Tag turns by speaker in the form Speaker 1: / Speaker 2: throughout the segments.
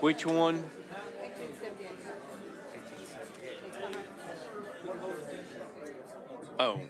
Speaker 1: Which one? Oh.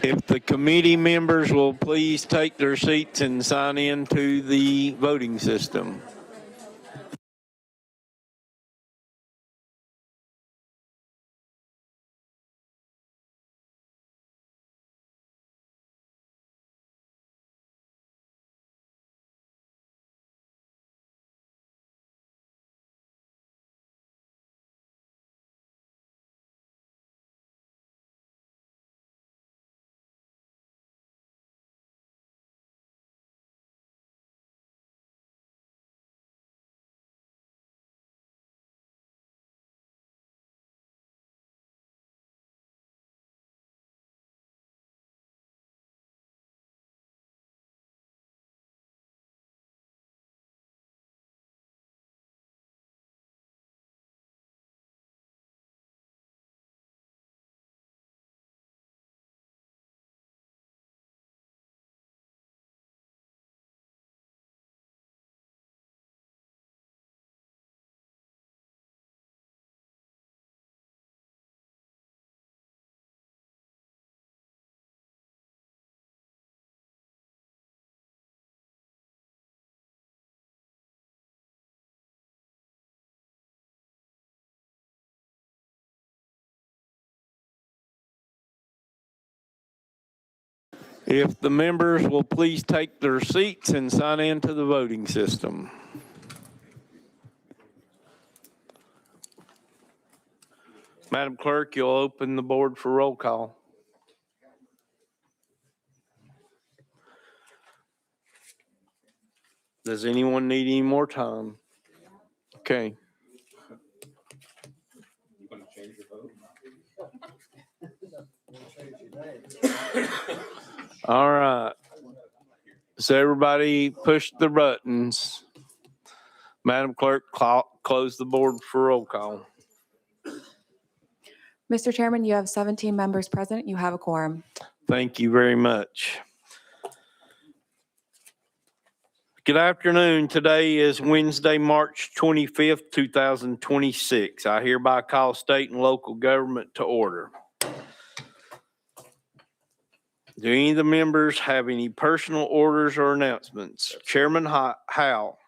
Speaker 1: If the committee members will please take their seats and sign in to the voting system. If the members will please take their seats and sign in to the voting system. Madam Clerk, you'll open the board for roll call. Does anyone need any more time? Okay.
Speaker 2: You want to change your vote?
Speaker 1: All right. So everybody push the buttons. Madam Clerk, close the board for roll call.
Speaker 3: Mr. Chairman, you have 17 members present. You have a quorum.
Speaker 1: Thank you very much. Good afternoon. Today is Wednesday, March 25th, 2026. I hereby call state and local government to order. Do any of the members have any personal orders or announcements? Chairman Howell.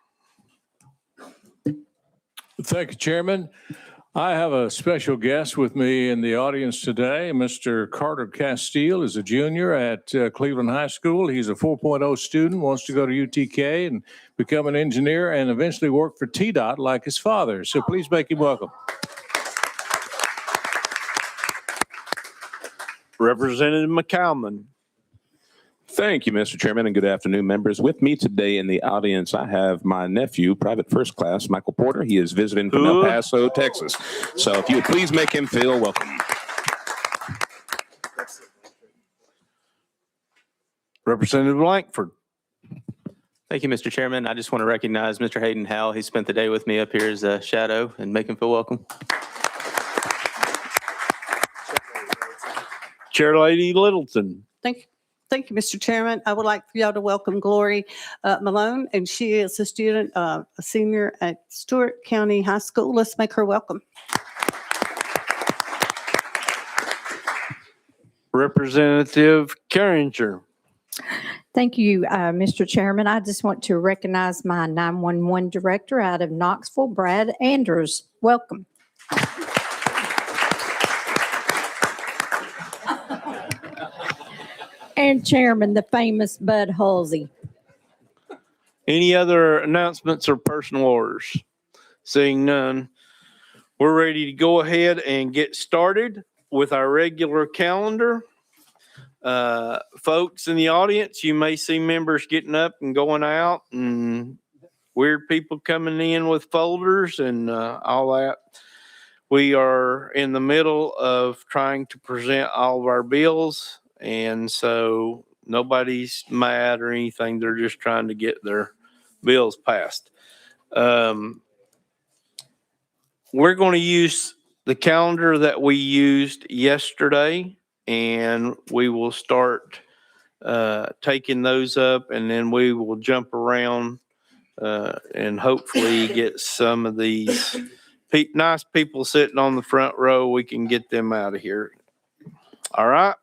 Speaker 4: Thank you, Chairman. I have a special guest with me in the audience today. Mr. Carter Castile is a junior at Cleveland High School. He's a 4.0 student, wants to go to UTK and become an engineer and eventually work for TDOT like his father. So please make him welcome.
Speaker 1: Representative McCalman.
Speaker 5: Thank you, Mr. Chairman, and good afternoon, members. With me today in the audience, I have my nephew, Private First Class Michael Porter. He is visiting from El Paso, Texas. So if you would please make him feel welcome.
Speaker 1: Representative Lankford.
Speaker 6: Thank you, Mr. Chairman. I just want to recognize Mr. Hayden Howell. He spent the day with me up here as a shadow and make him feel welcome.
Speaker 1: Chair Lady Littleton.
Speaker 7: Thank
Speaker 2: Thank you, Mr. Chairman. I would like for y'all to welcome Glory Malone, and she is a student, a senior at Stewart County High School. Let's make her welcome.
Speaker 1: Representative Carringer.
Speaker 7: Thank you, Mr. Chairman. I just want to recognize my 911 director out of Knoxville, Brad Andrews. Welcome. And Chairman, the famous Bud Halsey.
Speaker 1: Any other announcements or personal orders? Seeing none, we're ready to go ahead and get started with our regular calendar. Folks in the audience, you may see members getting up and going out and weird people coming in with folders and all that. We are in the middle of trying to present all of our bills, and so nobody's mad or anything. They're just trying to get their bills passed. We're going to use the calendar that we used yesterday, and we will start taking those up, and then we will jump around and hopefully get some of these nice people sitting on the front row. We can get them out of here. All right.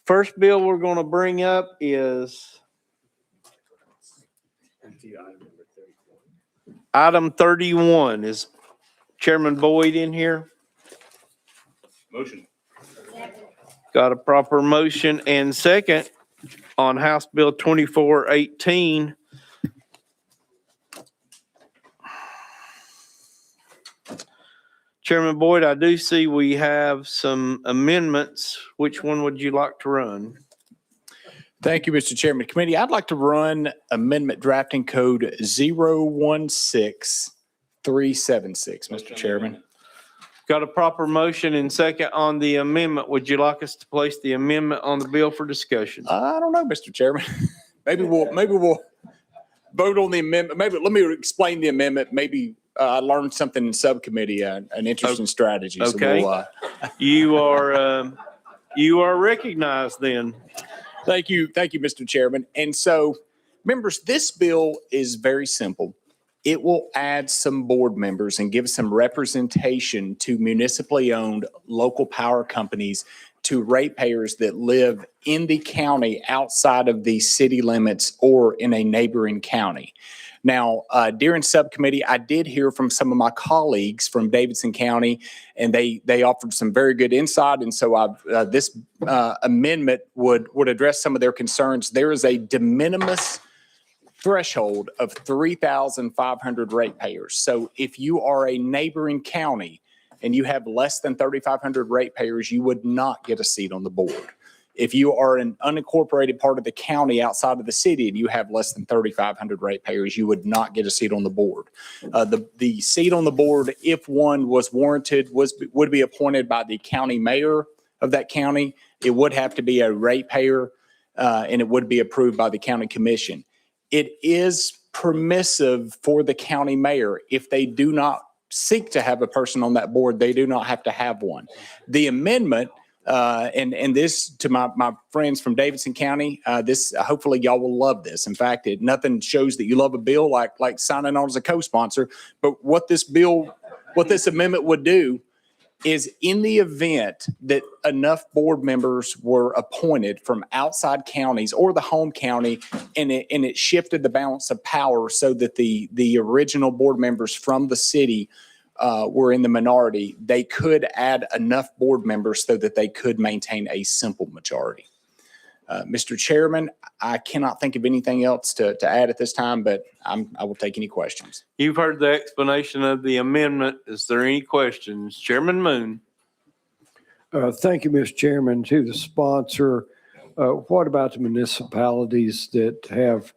Speaker 1: First bill we're going to bring up is item 31. Is Chairman Boyd in here?
Speaker 5: Motion.
Speaker 1: Got a proper motion and second on House Bill 2418. Chairman Boyd, I do see we have some amendments. Which one would you like to run?
Speaker 8: Thank you, Mr. Chairman. Committee, I'd like to run Amendment Drafting Code 016376, Mr. Chairman.
Speaker 1: Got a proper motion and second on the amendment. Would you like us to place the amendment on the bill for discussion?
Speaker 8: I don't know, Mr. Chairman. Maybe we'll vote on the amendment. Maybe let me explain the amendment. Maybe I learned something in subcommittee, an interesting strategy. So
Speaker 1: Okay. You are recognized then.
Speaker 8: Thank you, Mr. Chairman. And so, members, this bill is very simple. It will add some board members and give some representation to municipally owned local power companies, to ratepayers that live in the county outside of the city limits or in a neighboring county. Now, during subcommittee, I did hear from some of my colleagues from Davidson County, and they offered some very good insight. And so this amendment would address some of their concerns. There is a de minimis threshold of 3,500 ratepayers. So if you are a neighboring county and you have less than 3,500 ratepayers, you would not get a seat on the board. If you are an unincorporated part of the county outside of the city and you have less than 3,500 ratepayers, you would not get a seat on the board. The seat on the board, if one was warranted, would be appointed by the county mayor of that county. It would have to be a ratepayer, and it would be approved by the county commission. It is permissive for the county mayor. If they do not seek to have a person on that board, they do not have to have one. The amendment, and this to my friends from Davidson County, this hopefully y'all will love this. In fact, nothing shows that you love a bill like signing on as a co-sponsor. But what this amendment would do is, in the event that enough board members were appointed from outside counties or the home county, and it shifted the balance of power so that the original board members from the city were in the minority, they could add enough board members so that they could maintain a simple majority. Mr. Chairman, I cannot think of anything else to add at this time, but I will take any questions.
Speaker 1: You've heard the explanation of the amendment. Is there any questions? Chairman Moon.
Speaker 9: Thank you, Mr. Chairman. To the sponsor, what about the municipalities that have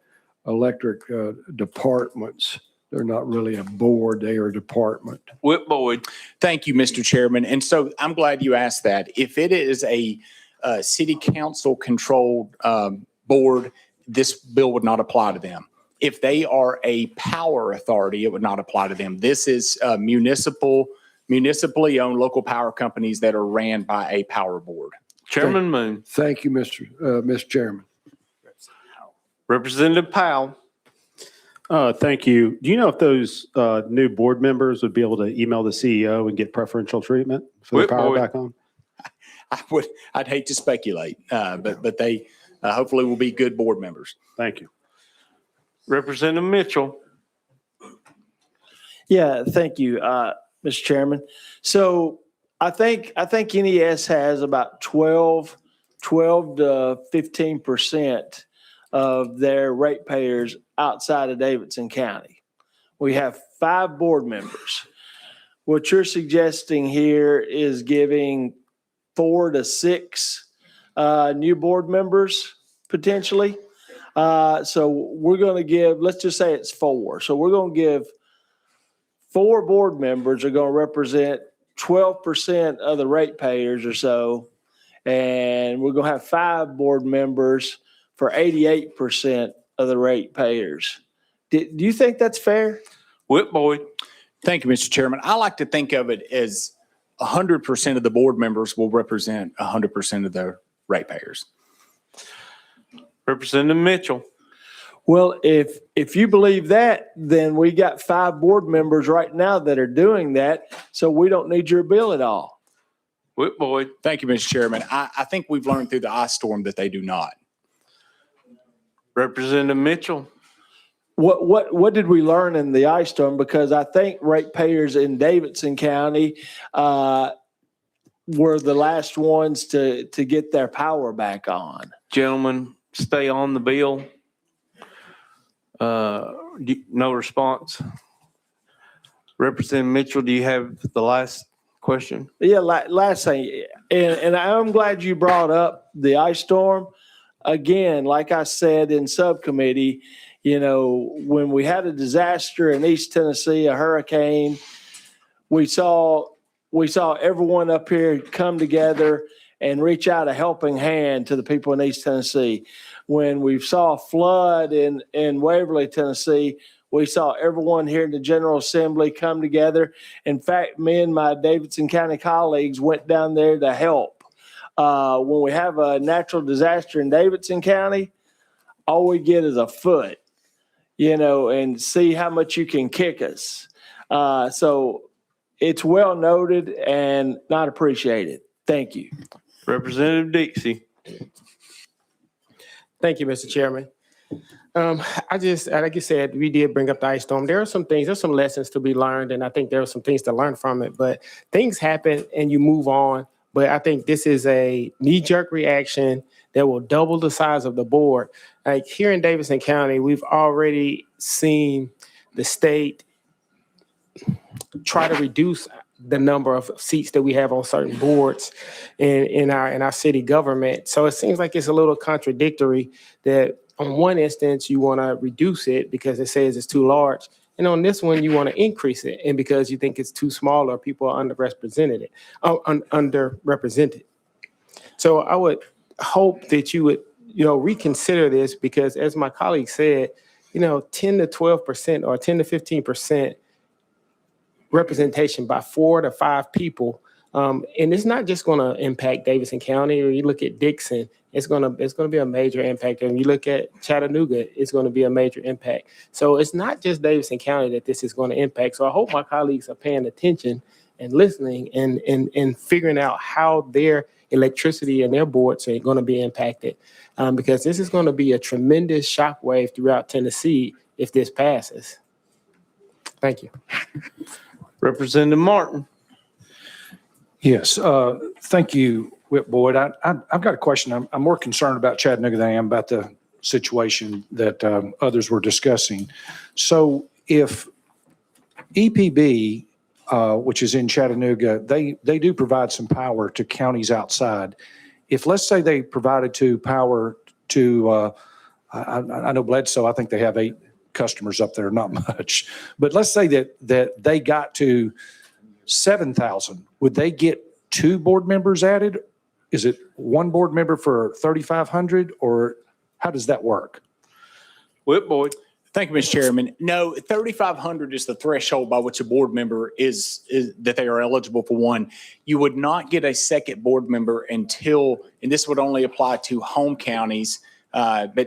Speaker 9: electric departments? They're not really a board, they are a department.
Speaker 1: Whip Boyd.
Speaker 8: Thank you, Mr. Chairman. And so I'm glad you asked that. If it is a city council controlled board, this bill would not apply to them. If they are a power authority, it would not apply to them. This is municipally owned local power companies that are ran by a power board.
Speaker 1: Chairman Moon,
Speaker 9: Thank you, Mr. Chairman.
Speaker 1: Representative Powell.
Speaker 10: Thank you. Do you know if those new board members would be able to email the CEO and get preferential treatment for the
Speaker 1: Whip
Speaker 10: power
Speaker 1: boy.
Speaker 10: back on?
Speaker 8: I'd hate to speculate, but they hopefully will be good board members.
Speaker 10: Thank you.
Speaker 1: Representative Mitchell.
Speaker 11: Yeah, thank you, Mr. Chairman. So I think NES has about 12 to 15% of their ratepayers outside of Davidson County. We have 5 board members. What you're suggesting here is giving 4 to 6 new board members potentially. So we're going to give, let's just say it's 4. So we're going to give 4 board members are going to represent 12% of the ratepayers or so. And we're going to have 5 board members for 88% of the ratepayers. Do you think that's fair?
Speaker 1: Whip Boyd.
Speaker 8: Thank you, Mr. Chairman. I like to think of it as 100% of the board members will represent 100% of the ratepayers.
Speaker 1: Representative Mitchell.
Speaker 11: Well, if you believe that, then we got 5 board members right now that are doing that. So we don't need your bill at all.
Speaker 1: Whip Boyd.
Speaker 8: Thank you, Mr. Chairman. I think we've learned through the ice storm that they do not.
Speaker 1: Representative Mitchell.
Speaker 11: What did we learn in the ice storm? Because I think ratepayers in Davidson County were the last ones to get their power back on.
Speaker 1: Gentlemen, stay on the bill. No response. Representative Mitchell, do you have the last question?
Speaker 11: Yeah, last thing, and I'm glad you brought up the ice storm. Again, like I said in subcommittee, you know, when we had a disaster in East Tennessee, a hurricane, we saw everyone up here come together and reach out a helping hand to the people in East Tennessee. When we saw a flood in Waverly, Tennessee, we saw everyone here in the General Assembly come together. In fact, me and my Davidson County colleagues went down there to help. When we have a natural disaster in Davidson County, all we get is a foot, you know, and see how much you can kick us. So it's well noted and not appreciated. Thank you.
Speaker 1: Representative Dixie.
Speaker 12: Thank you, Mr. Chairman. Like you said, we did bring up the ice storm. There's some lessons to be learned, and I think there are some things to learn from it. But things happen and you move on. But I think this is a knee-jerk reaction that will double the size of the board. Like here in Davidson County, we've already seen the state try to reduce the number of seats that we have on certain boards in our city government. So it seems like it's a little contradictory that on one instance you want to reduce it because it says it's too large, and on this one you want to increase it, and because you think it's too small or people are underrepresented. So I would hope that you would, reconsider this, because as my colleague said, 10 to 12% or 10 to 15% representation by 4 to 5 people. And it's not just going to impact Davidson County, or you look at Dixon, it's going to be a major impact. And you look at Chattanooga, it's going to be a major impact. So it's not just Davidson County that this is going to impact. So I hope my colleagues are paying attention and listening and figuring out how their electricity and their boards are going to be impacted. Because this is going to be a tremendous shockwave throughout Tennessee if this passes. Thank you.
Speaker 1: Representative Martin.
Speaker 13: Yes, thank you, Whip Boyd. I've got a question. I'm more concerned about Chattanooga than I am about the situation that others were discussing. So if EPB, which is in Chattanooga, they do provide some power to counties outside. If, let's say, they provided power to, I know Bledsoe, I think they have 8 customers up there, not much. But let's say that they got to 7,000. Would they get 2 board members added? Is it 1 board member for 3,500, or how does that work?
Speaker 1: Whip Boyd.
Speaker 8: Thank you, Mr. Chairman. No, 3,500 is the threshold by which a board member is that they are eligible for one. You would not get a second board member until, and this would only apply to home counties. But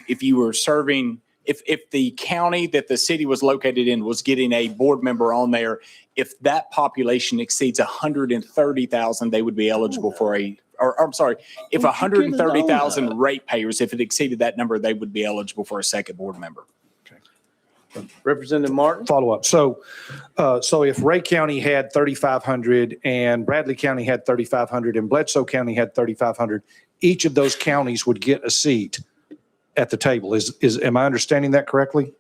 Speaker 8: if you were serving, if the county that the city was located in was getting a board member on there, if that population exceeds 130,000, they would be eligible for I'm sorry, if 130,000 ratepayers, if it exceeded that number, they would be eligible for a second board member.
Speaker 1: Representative Martin?
Speaker 13: Follow up. So if Ray County had 3,500 and Bradley County had 3,500 and Bledsoe County had 3,500, each of those counties would get a seat at the table. Am I understanding that correctly?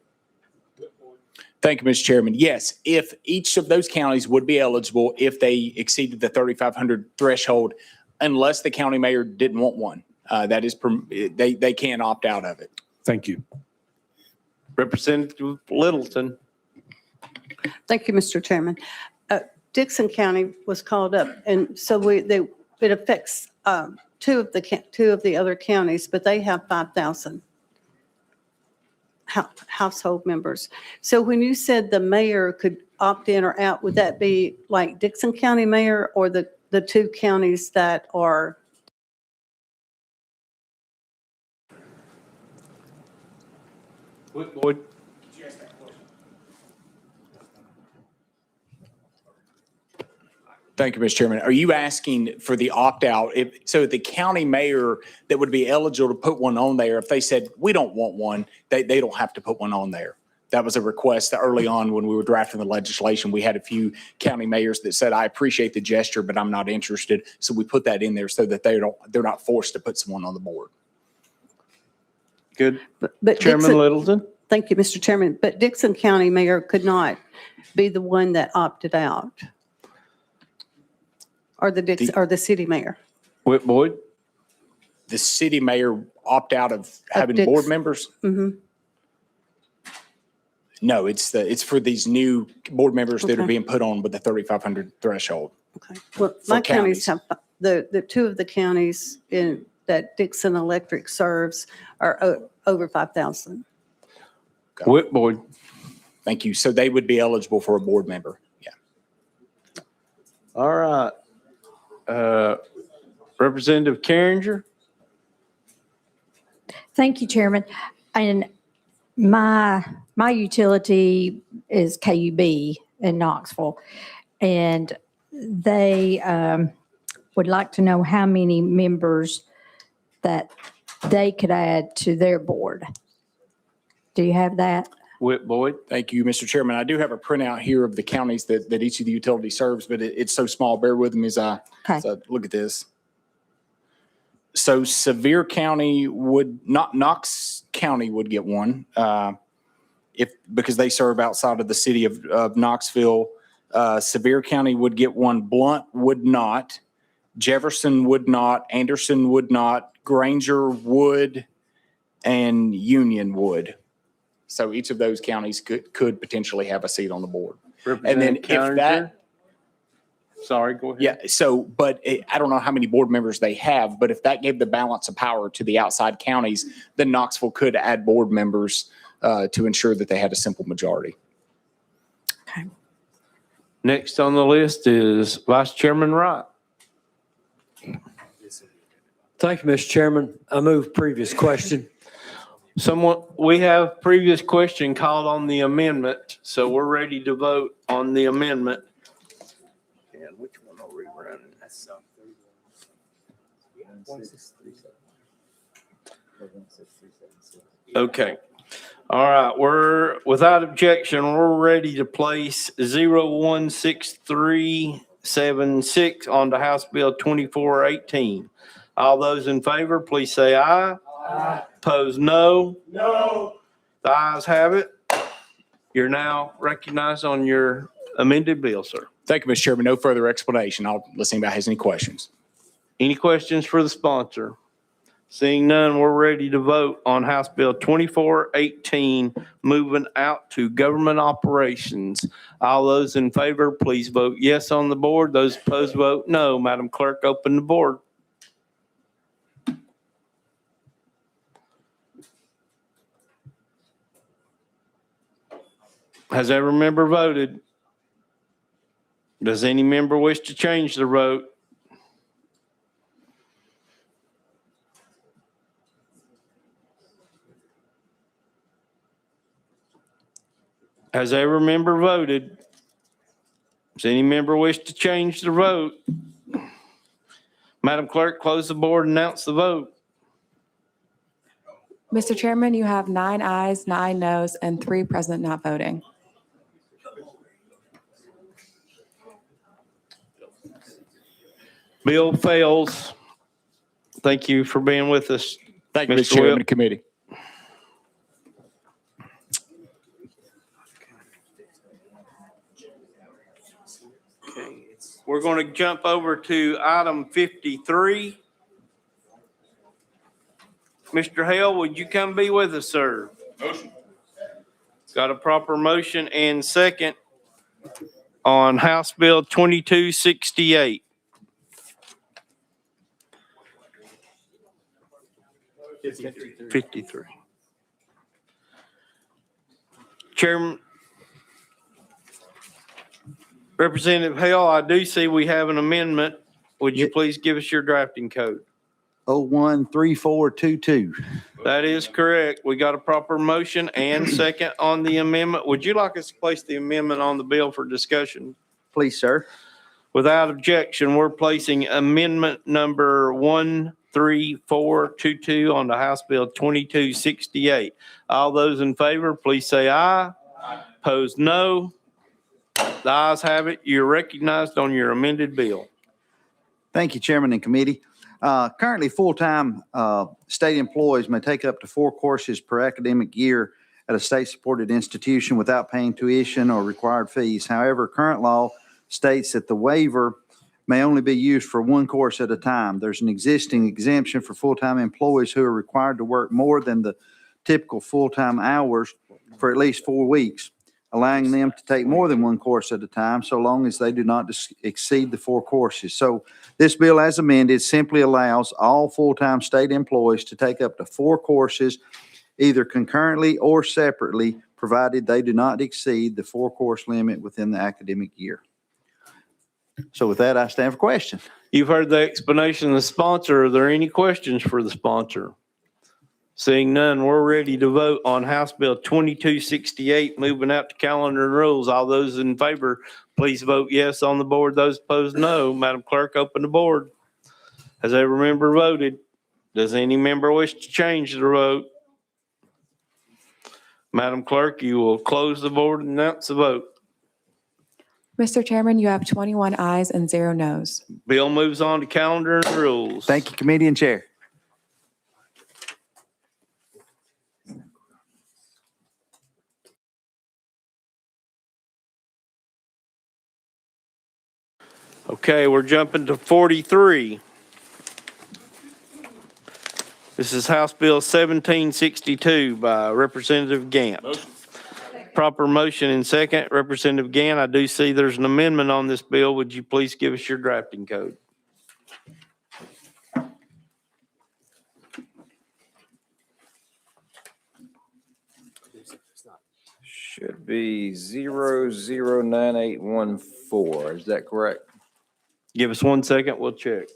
Speaker 8: Thank you, Mr. Chairman. Yes, if each of those counties would be eligible if they exceeded the 3,500 threshold, unless the county mayor didn't want one. That is, they can opt out of it.
Speaker 13: Thank you.
Speaker 1: Representative Littleton?
Speaker 2: Thank you, Mr. Chairman. Dixon County was called up, and so it affects two of the other counties, but they have 5,000 household members. So when you said the mayor could opt in or out, would that be like Dixon County mayor or the two counties that are?
Speaker 1: Boyd?
Speaker 8: Thank you, Mr. Chairman. Are you asking for the opt-out? So the county mayor that would be eligible to put one on there, if they said, we don't want one, they don't have to put one on there. That was a request early on when we were drafting the legislation. We had a few county mayors that said, I appreciate the gesture, but I'm not interested. So we put that in there so that they're not forced to put someone on the board.
Speaker 1: Good.
Speaker 2: But
Speaker 1: Chairman
Speaker 2: Dixon-
Speaker 1: Littleton?
Speaker 2: Thank you, Mr. Chairman. But Dixon County mayor could not be the one that opted out. Or the city mayor.
Speaker 1: Whit Boyd?
Speaker 8: The city mayor opt out of having
Speaker 2: Dix-
Speaker 8: board members?
Speaker 2: Mhm.
Speaker 8: No, it's for these new board members that are
Speaker 2: Okay.
Speaker 8: being put on with the 3,500 threshold.
Speaker 2: Okay. Well,
Speaker 8: For
Speaker 2: my counties
Speaker 8: counties.
Speaker 2: have, the two of the counties that Dixon Electric serves are over 5,000.
Speaker 1: Whit Boyd?
Speaker 8: Thank you. So they would be eligible for a board member. Yeah.
Speaker 1: All right. Representative Carringer?
Speaker 7: Thank you, Chairman. And my utility is KUB in Knoxville. And they would like to know how many members that they could add to their board. Do you have that?
Speaker 1: Whit Boyd?
Speaker 8: Thank you, Mr. Chairman. I do have a printout here of the counties that each of the utilities serves, but it's so small. Bear with me as I look at this. So Sevier County Knox County would get one because they serve outside of the city of Knoxville. Sevier County would get one. Blount would not. Jefferson would not. Anderson would not. Granger would, and Union would. So each of those counties could potentially have a seat on the board. And then if that,
Speaker 1: sorry, go ahead.
Speaker 8: yeah, so, but I don't know how many board members they have, but if that gave the balance of power to the outside counties, then Knoxville could add board members to ensure that they had a simple majority.
Speaker 7: Okay.
Speaker 1: Next on the list is Vice Chairman Wright.
Speaker 14: Thank you, Mr. Chairman. I move previous question.
Speaker 1: We have previous question called on the amendment, so we're ready to vote on the amendment. And which one are we running? Okay. All right, without objection, we're ready to place 016376 onto House Bill 2418. All those in favor, please say aye. Aye. Opposed, no. No. The ayes have it. You're now recognized on your amended bill, sir.
Speaker 8: Thank you, Mr. Chairman. No further explanation. I'll listen if anybody has any questions.
Speaker 1: Any questions for the sponsor? Seeing none, we're ready to vote on House Bill 2418, moving out to government operations. All those in favor, please vote yes on the board. Those opposed, vote no. Madam Clerk, open the board. Has every member voted? Does any member wish to change their vote? Has every member voted? Does any member wish to change their vote? Madam Clerk, close the board and announce the vote.
Speaker 3: Mr. Chairman, you have 9 ayes, 9 noes, and 3 present not voting.
Speaker 1: Bill fails. Thank you for being with us.
Speaker 8: Thank you,
Speaker 1: Mr.
Speaker 8: Mr. Chairman
Speaker 1: Will.
Speaker 8: and committee.
Speaker 1: We're going to jump over to item 53. Mr. Hale, would you come be with us, sir? Motion. Got a proper motion and second on House Bill 2268. Fifty-three. Chairman, Representative Hale, I do see we have an amendment. Would you please give us your drafting code?
Speaker 15: 013422.
Speaker 1: That is correct. We got a proper motion and second on the amendment. Would you like us to place the amendment on the bill for discussion?
Speaker 15: Please, sir.
Speaker 1: Without objection, we're placing amendment number 13422 on the House Bill 2268. All those in favor, please say aye. Opposed, no. The ayes have it. You're recognized on your amended bill.
Speaker 15: Thank you, Chairman and committee. Currently, full-time state employees may take up to 4 courses per academic year at a state-supported institution without paying tuition or required fees. However, current law states that the waiver may only be used for 1 course at a time. There's an existing exemption for full-time employees who are required to work more than the typical full-time hours for at least 4 weeks, allowing them to take more than 1 course at a time, so long as they do not exceed the 4 courses. So this bill, as amended, simply allows all full-time state employees to take up to 4 courses, either concurrently or separately, provided they do not exceed the 4-course limit within the academic year. So with that, I stand for question.
Speaker 1: You've heard the explanation of the sponsor. Are there any questions for the sponsor? Seeing none, we're ready to vote on House Bill 2268, moving out to calendar and rules. All those in favor, please vote yes on the board. Those opposed, no. Madam Clerk, open the board. Has every member voted? Does any member wish to change their vote? Madam Clerk, you will close the board and announce the vote.
Speaker 3: Mr. Chairman, you have 21 ayes and 0 noes.
Speaker 1: Bill moves on to calendar and rules.
Speaker 15: Thank you, committee and chair.
Speaker 1: Okay, we're jumping to 43. This is House Bill 1762 by Representative Gant. Proper motion and second. Representative Gant, I do see there's an amendment on this bill. Would you please give us your drafting code?
Speaker 16: Should be 009814. Is that correct?
Speaker 1: Give us 1 second, we'll check.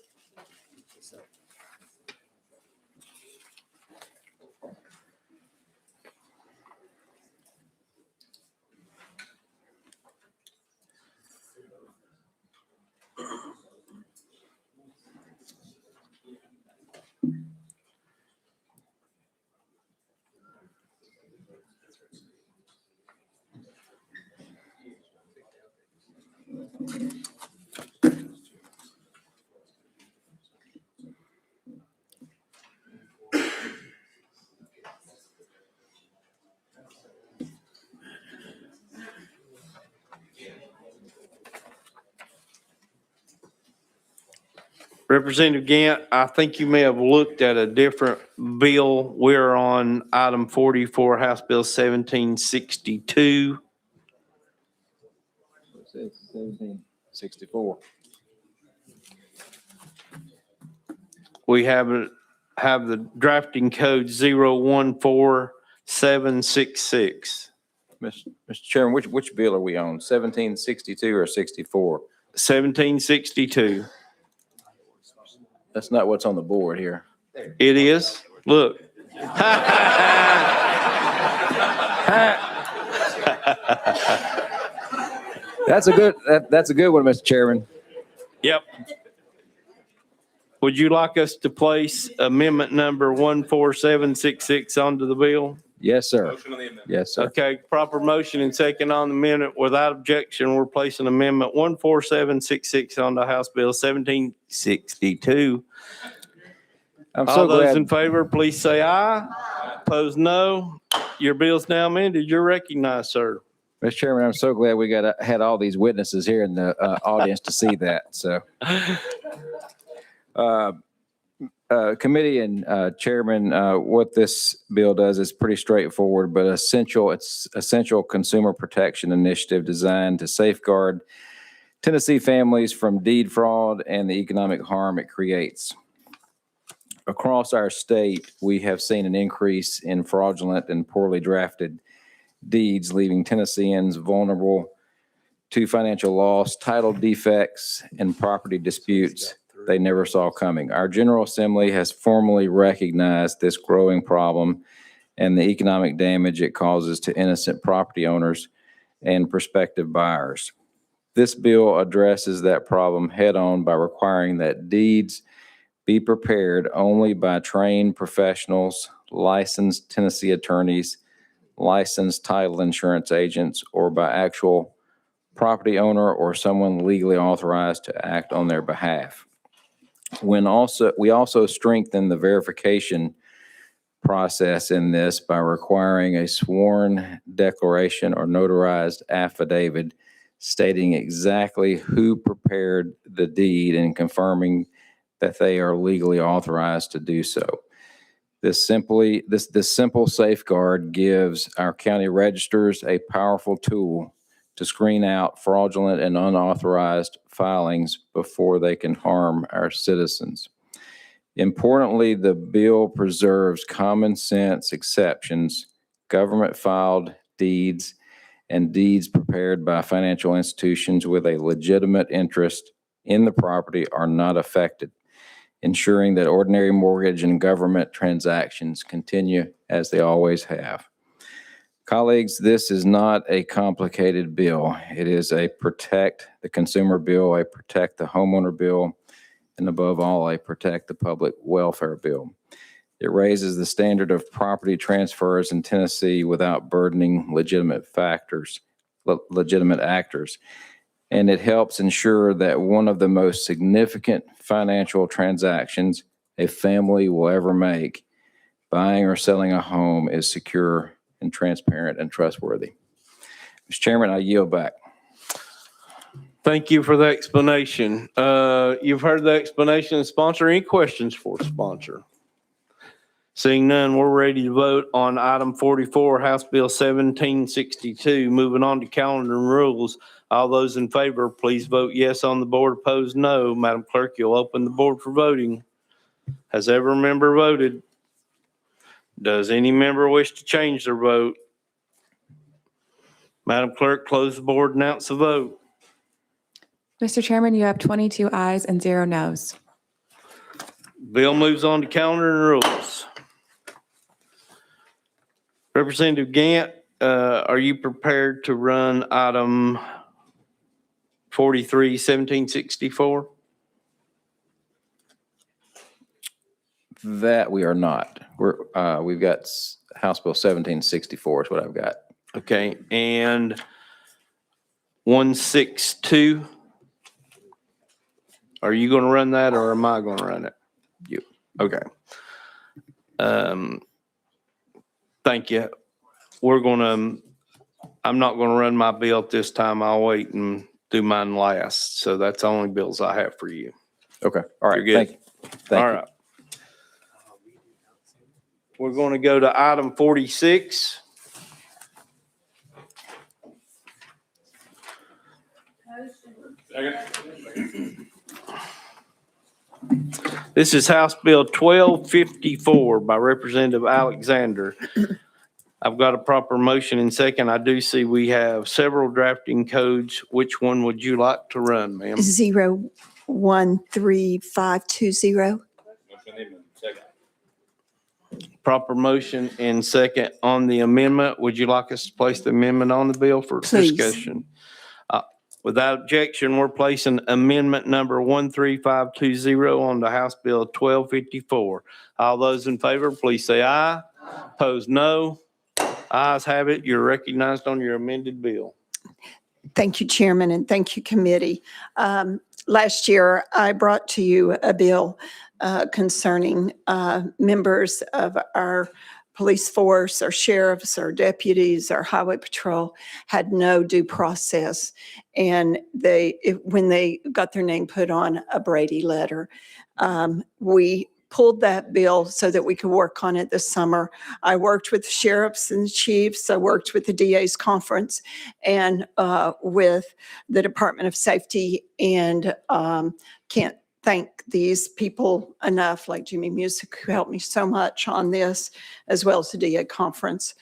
Speaker 1: Representative Gant, I think you may have looked at a different bill. We're on item 44, House Bill 1762.
Speaker 16: 1764.
Speaker 1: We have the drafting code 014766.
Speaker 16: Mr. Chairman, which bill are we on? 1762 or 64?
Speaker 1: 1762.
Speaker 16: That's not what's on the board here.
Speaker 1: It is. Look.
Speaker 16: That's a good one, Mr. Chairman.
Speaker 1: Yep. Would you like us to place amendment number 14766 onto the bill?
Speaker 16: Yes, sir. Yes, sir.
Speaker 1: Okay, proper motion and second on the amendment. Without objection, we're placing amendment 14766 on the House Bill 1762.
Speaker 16: I'm
Speaker 1: All
Speaker 16: so
Speaker 1: those
Speaker 16: glad.
Speaker 1: in favor, please say aye. Opposed, no. Your bill's now amended. You're recognized, sir.
Speaker 16: Mr. Chairman, I'm so glad we had all these witnesses here in the audience to see that. So, committee and chairman, what this bill does is pretty straightforward, but essential. It's essential consumer protection initiative designed to safeguard Tennessee families from deed fraud and the economic harm it creates. Across our state, we have seen an increase in fraudulent and poorly drafted deeds, leaving Tennesseans vulnerable to financial loss, title defects, and property disputes they never saw coming. Our General Assembly has formally recognized this growing problem and the economic damage it causes to innocent property owners and prospective buyers. This bill addresses that problem head-on by requiring that deeds be prepared only by trained professionals, licensed Tennessee attorneys, licensed title insurance agents, or by actual property owner or someone legally authorized to act on their behalf. We also strengthen the verification process in this by requiring a sworn declaration or notarized affidavit stating exactly who prepared the deed and confirming that they are legally authorized to do so. This simple safeguard gives our county registers a powerful tool to screen out fraudulent and unauthorized filings before they can harm our citizens. Importantly, the bill preserves common sense exceptions. Government filed deeds and deeds prepared by financial institutions with a legitimate interest in the property are not affected, ensuring that ordinary mortgage and government transactions continue as they always have. Colleagues, this is not a complicated bill. It is a protect the consumer bill, a protect the homeowner bill, and above all, a protect the public welfare bill. It raises the standard of property transfers in Tennessee without burdening legitimate actors. And it helps ensure that one of the most significant financial transactions a family will ever make, buying or selling a home, is secure and transparent and trustworthy. Mr. Chairman, I yield back.
Speaker 1: Thank you for the explanation. You've heard the explanation of the sponsor. Any questions for the sponsor? Seeing none, we're ready to vote on item 44, House Bill 1762. Moving on to calendar and rules. All those in favor, please vote yes on the board. Opposed, no. Madam Clerk, you'll open the board for voting. Has every member voted? Does any member wish to change their vote? Madam Clerk, close the board, announce the vote.
Speaker 3: Mr. Chairman, you have 22 ayes and 0 noes.
Speaker 1: Bill moves on to calendar and rules. Representative Gant, are you prepared to run item 43, 1764?
Speaker 16: That we are not. We've got House Bill 1764 is what I've got.
Speaker 1: Okay, and 162? Are you going to run that or am I going to run it? You. Okay. Thank you. I'm not going to run my bill at this time. I'll wait and do mine last. So that's the only bills I have for you.
Speaker 16: Okay. All right.
Speaker 1: You're good?
Speaker 16: Thank you.
Speaker 1: All right. We're going to go to item 46. This is House Bill 1254 by Representative Alexander. I've got a proper motion and second. I do see we have several drafting codes. Which one would you like to run, ma'am?
Speaker 17: 013520.
Speaker 1: Proper motion and second on the amendment. Would you like us to place the amendment on the bill for
Speaker 17: Please.
Speaker 1: discussion? Without objection, we're placing amendment number 13520 on the House Bill 1254. All those in favor, please say aye. Opposed, no. Ayes have it. You're recognized on your amended bill.
Speaker 17: Thank you, Chairman, and thank you, committee. Last year, I brought to you a bill concerning members of our police force, our sheriffs, our deputies, our highway patrol had no due process. And when they got their name put on a Brady letter, we pulled that bill so that we could work on it this summer. I worked with sheriffs and chiefs. I worked with the DA's conference and with the Department of Safety, and can't thank these people enough, like Jimmy Music, who helped me so much on this, as well as the DA conference,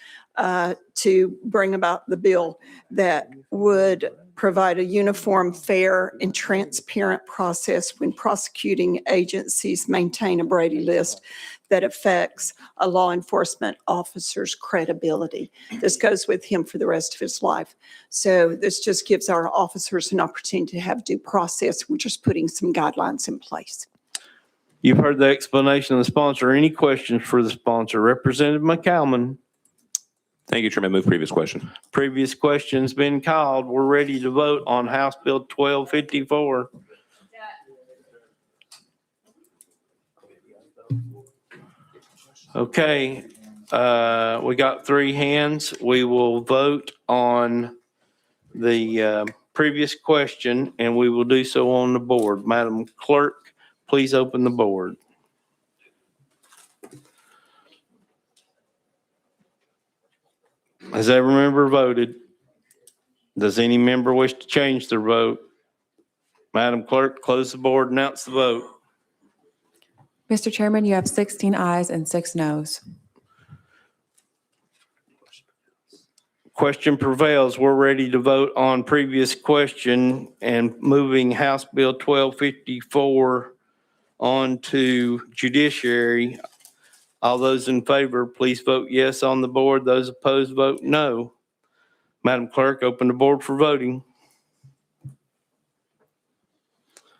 Speaker 17: to bring about the bill that would provide a uniform, fair, and transparent process when prosecuting agencies maintain a Brady list that affects a law enforcement officer's credibility. This goes with him for the rest of his life. So this just gives our officers an opportunity to have due process. We're just putting some guidelines in place.
Speaker 1: You've heard the explanation of the sponsor. Any questions for the sponsor? Representative McCalman.
Speaker 5: Thank you, Chairman. Move previous question.
Speaker 1: Previous question's been called. We're ready to vote on House Bill 1254. Okay, we got three hands. We will vote on the previous question, and we will do so on the board. Madam Clerk, please open the board. Has every member voted? Does any member wish to change their vote? Madam Clerk, close the board, announce the vote.
Speaker 3: Mr. Chairman, you have 16 ayes and 6 noes.
Speaker 1: Question prevails. We're ready to vote on previous question and moving House Bill 1254 on to judiciary. All those in favor, please vote yes on the board. Those opposed, vote no. Madam Clerk, open the board for voting.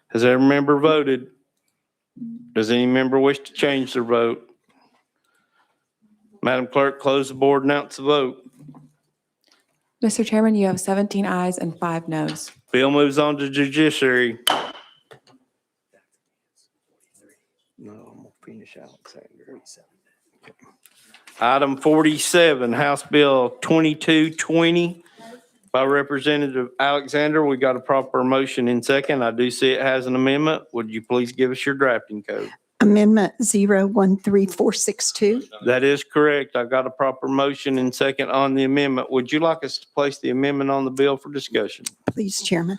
Speaker 1: Has every member voted? Does any member wish to change their vote? Madam Clerk, close the board, announce the vote.
Speaker 3: Mr. Chairman, you have 17 ayes and 5 noes.
Speaker 1: Bill moves on to judiciary. No, I'm gonna finish Alexander. Item 47, House Bill 2220 by Representative Alexander. We got a proper motion in second. I do see it has an amendment. Would you please give us your drafting code?
Speaker 17: Amendment 013462.
Speaker 1: That is correct. I got a proper motion in second on the amendment. Would you like us to place the amendment on the bill for discussion?
Speaker 17: Please, Chairman.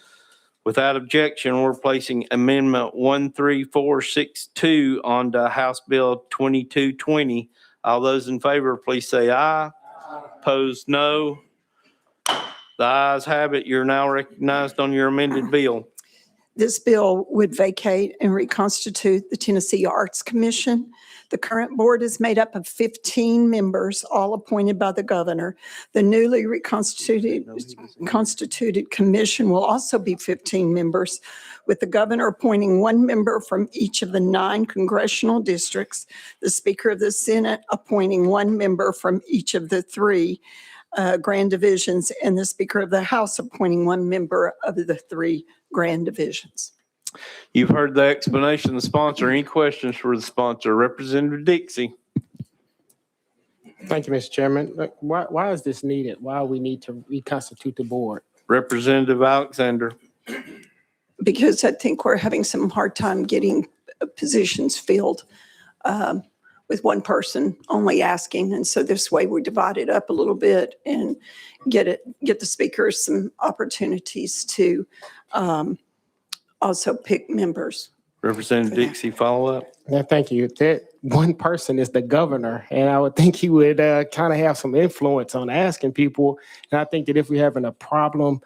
Speaker 1: Without objection, we're placing Amendment 13462 on to House Bill 2220. All those in favor, please say aye. Opposed, no. The ayes have it. You're now recognized on your amended bill.
Speaker 17: This bill would vacate and reconstitute the Tennessee Arts Commission. The current board is made up of 15 members, all appointed by the governor. The newly constituted commission will also be 15 members, with the governor appointing 1 member from each of the 9 congressional districts, the Speaker of the Senate appointing 1 member from each of the 3 grand divisions, and the Speaker of the House appointing 1 member of the 3 grand divisions.
Speaker 1: You've heard the explanation of the sponsor. Any questions for the sponsor? Representative Dixie.
Speaker 12: Thank you, Mr. Chairman. Look, why is this needed? Why we need to reconstitute the board?
Speaker 1: Representative Alexander.
Speaker 17: Because I think we're having some hard time getting positions filled with one person only asking. And so this way we divide it up a little bit and get the speakers some opportunities to also pick members.
Speaker 1: Representative Dixie, follow up.
Speaker 12: Yeah, thank you. That one person is the governor, and I would think he would kind of have some influence on asking people. And I think that if we're having a problem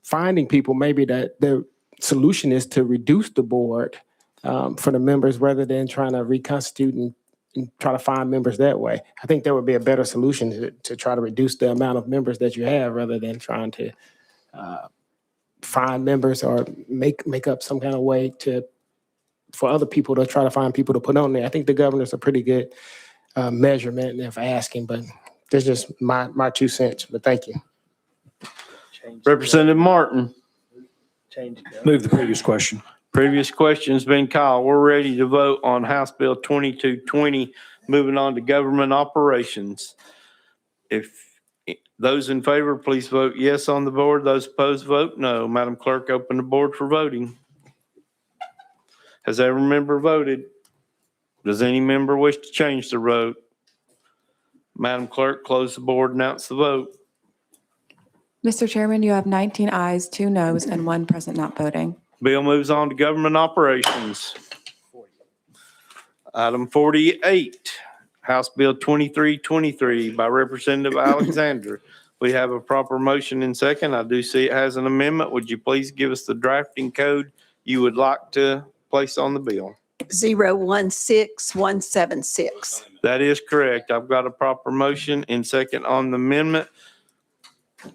Speaker 12: finding people, maybe the solution is to reduce the board for the members rather than trying to reconstitute and try to find members that way. I think that would be a better solution to try to reduce the amount of members that you have rather than trying to find members or make up some kind of way for other people to try to find people to put on there. I think the governor's a pretty good measurement if asking, but that's just my 2 cents. But thank you.
Speaker 1: Representative Martin.
Speaker 13: Move the previous question.
Speaker 1: Previous question's been called. We're ready to vote on House Bill 2220, moving on to government operations. If those in favor, please vote yes on the board. Those opposed, vote no. Madam Clerk, open the board for voting. Has every member voted? Does any member wish to change their vote? Madam Clerk, close the board, announce the vote.
Speaker 3: Mr. Chairman, you have 19 ayes, 2 noes, and 1 present not voting.
Speaker 1: Bill moves on to government operations. Item 48, House Bill 2323 by Representative Alexander. We have a proper motion and second. I do see it has an amendment. Would you please give us the drafting code you would like to place on the bill?
Speaker 17: 016176.
Speaker 1: That is correct. I've got a proper motion and second on the amendment.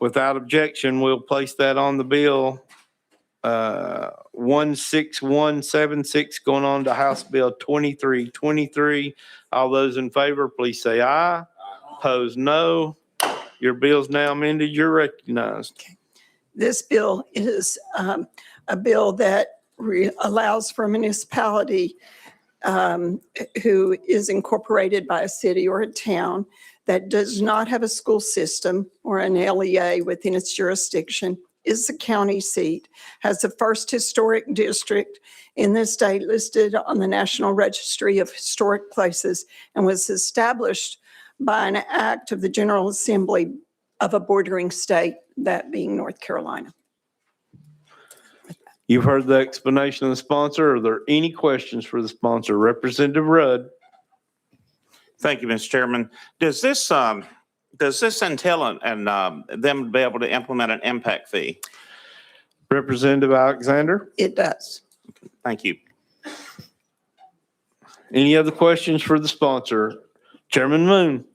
Speaker 1: Without objection, we'll place that on the bill. 16176 going on to House Bill 2323. All those in favor, please say aye. Opposed, no. Your bill's now amended. You're recognized.
Speaker 17: This bill is a bill that allows for a municipality who is incorporated by a city or a town that does not have a school system or an LEA within its jurisdiction, is the county seat, has the first historic district in the state listed on the National Registry of Historic Places, and was established by an act of the General Assembly of a bordering state, that being North Carolina.
Speaker 1: You've heard the explanation of the sponsor. Are there any questions for the sponsor? Representative Rudd.
Speaker 18: Thank you, Mr. Chairman. Does this entail them be able to implement an impact fee?
Speaker 1: Representative Alexander.
Speaker 17: It does.
Speaker 18: Thank you.
Speaker 1: Any other questions for the sponsor? Chairman Moon.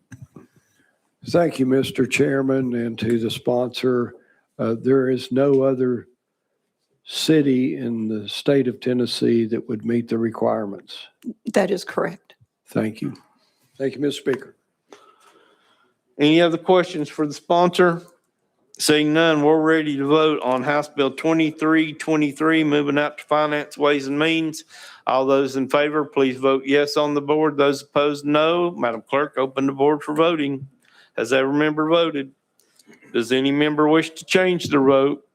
Speaker 9: Thank you, Mr. Chairman, and to the sponsor. There is no other city in the state of Tennessee that would meet the requirements.
Speaker 17: That is correct.
Speaker 9: Thank you. Thank you, Mr. Speaker.
Speaker 1: Any other questions for the sponsor? Seeing none, we're ready to vote on House Bill 2323, moving out to Finance, Ways and Means. All those in favor, please vote yes on the board. Those opposed, no. Madam Clerk, open the board for voting. Has every member voted? Does any member wish to change their vote?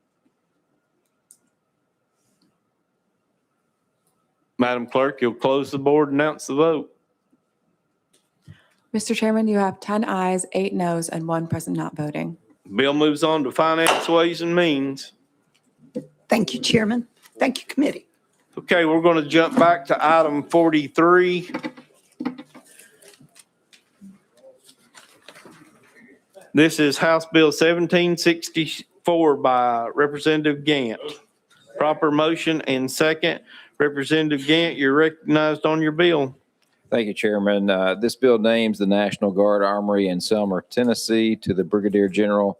Speaker 1: Madam Clerk, you'll close the board, announce the vote.
Speaker 3: Mr. Chairman, you have 10 ayes, 8 noes, and 1 present not voting.
Speaker 1: Bill moves on to Finance, Ways and Means.
Speaker 17: Thank you, Chairman. Thank you, committee.
Speaker 1: Okay, we're going to jump back to item 43. This is House Bill 1764 by Representative Gant. Proper motion and second. Representative Gant, you're recognized on your bill.
Speaker 16: Thank you, Chairman. This bill names the National Guard Armory in Selmer, Tennessee to the Brigadier General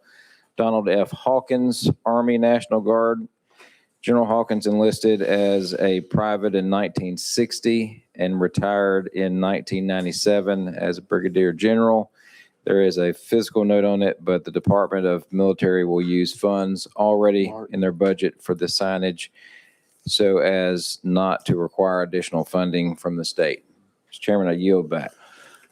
Speaker 16: Donald F. Hawkins, Army National Guard. General Hawkins enlisted as a private in 1960 and retired in 1997 as a Brigadier General. There is a physical note on it, but the Department of Military will use funds already in their budget for the signage so as not to require additional funding from the state. Mr. Chairman, I yield back.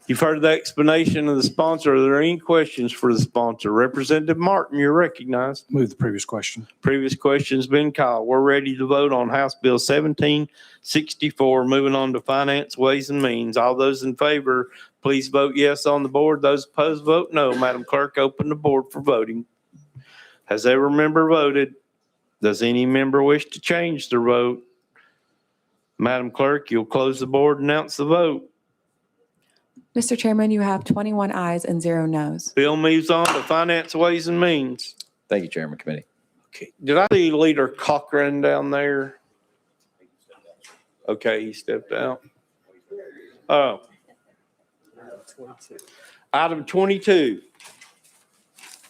Speaker 1: You've heard the explanation of the sponsor. Are there any questions for the sponsor? Representative Martin, you're recognized.
Speaker 13: Move the previous question.
Speaker 1: Previous question's been called. We're ready to vote on House Bill 1764, moving on to Finance, Ways and Means. All those in favor, please vote yes on the board. Those opposed, vote no. Madam Clerk, open the board for voting. Has every member voted? Does any member wish to change their vote? Madam Clerk, you'll close the board and announce the vote.
Speaker 3: Mr. Chairman, you have 21 ayes and 0 noes.
Speaker 1: Bill moves on to Finance, Ways and Means.
Speaker 16: Thank you, Chairman Committee.
Speaker 1: Okay. Did I see Leader Cochran down there? Okay, he stepped out. Oh. Item 22.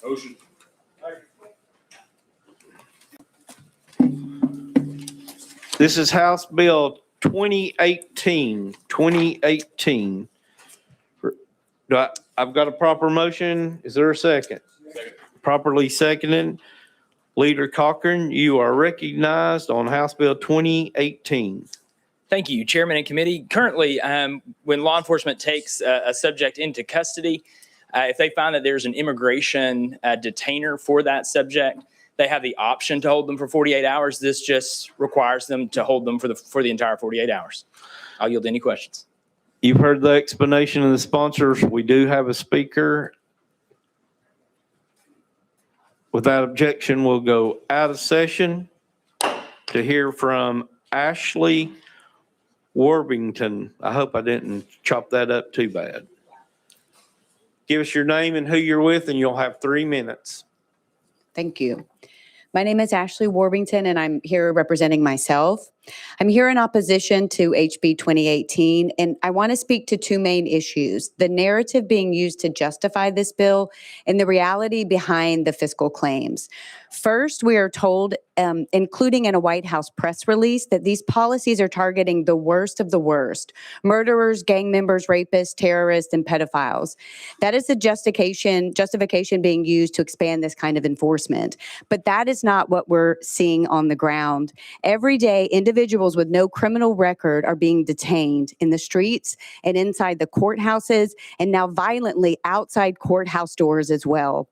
Speaker 4: Motion.
Speaker 1: This is House Bill 2018. I've got a proper motion. Is there a second? Properly seconded. Leader Cochran, you are recognized on House Bill 2018.
Speaker 19: Thank you, Chairman and Committee. Currently, when law enforcement takes a subject into custody, if they find that there's an immigration detainer for that subject, they have the option to hold them for 48 hours. This just requires them to hold them for the entire 48 hours. I'll yield any questions.
Speaker 1: You've heard the explanation of the sponsors. We do have a speaker. Without objection, we'll go out of session to hear from Ashley Warbington. I hope I didn't chop that up too bad. Give us your name and who you're with, and you'll have 3 minutes.
Speaker 20: Thank you. My name is Ashley Warbington, and I'm here representing myself. I'm here in opposition to HB 2018, and I want to speak to 2 main issues: the narrative being used to justify this bill and the reality behind the fiscal claims. First, we are told, including in a White House press release, that these policies are targeting the worst of the worst: murderers, gang members, rapists, terrorists, and pedophiles. That is the justification being used to expand this kind of enforcement. But that is not what we're seeing on the ground. Every day, individuals with no criminal record are being detained in the streets and inside the courthouses, and now violently outside courthouse doors as well.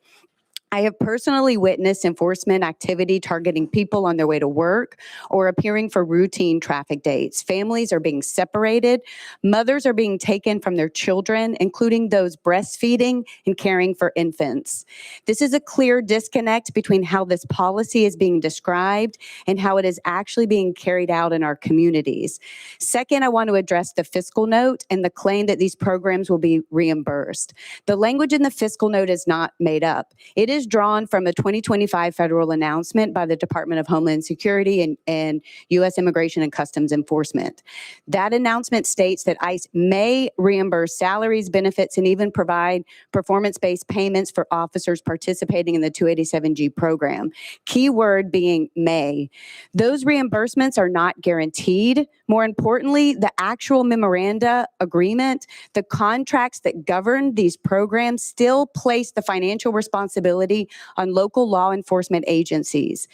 Speaker 20: I have personally witnessed enforcement activity targeting people on their way to work or appearing for routine traffic dates. Families are being separated. Mothers are being taken from their children, including those breastfeeding and caring for infants. This is a clear disconnect between how this policy is being described and how it is actually being carried out in our communities. Second, I want to address the fiscal note and the claim that these programs will be reimbursed. The language in the fiscal note is not made up. It is drawn from a 2025 federal announcement by the Department of Homeland Security and U.S. Immigration and Customs Enforcement. That announcement states that ICE may reimburse salaries, benefits, and even provide performance-based payments for officers participating in the 287G program. Key word being may. Those reimbursements are not guaranteed. More importantly, the actual memoranda agreement, the contracts that govern these programs still place the financial responsibility on local law enforcement agencies.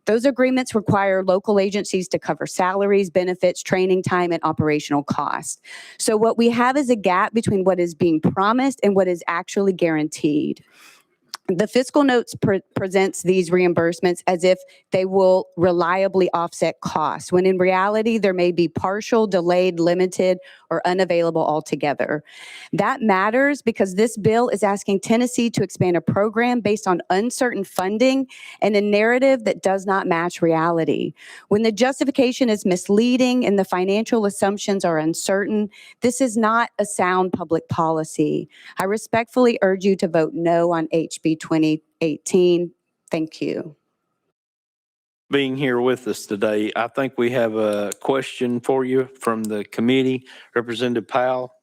Speaker 20: Those agreements require local agencies to cover salaries, benefits, training time, and operational costs. So what we have is a gap between what is being promised and what is actually guaranteed. The fiscal notes presents these reimbursements as if they will reliably offset costs, when in reality, there may be partial, delayed, limited, or unavailable altogether. That matters because this bill is asking Tennessee to expand a program based on uncertain funding and a narrative that does not match reality. When the justification is misleading and the financial assumptions are uncertain, this is not a sound public policy. I respectfully urge you to vote no on HB 2018. Thank you.
Speaker 1: Being here with us today, I think we have a question for you from the committee. Representative Powell.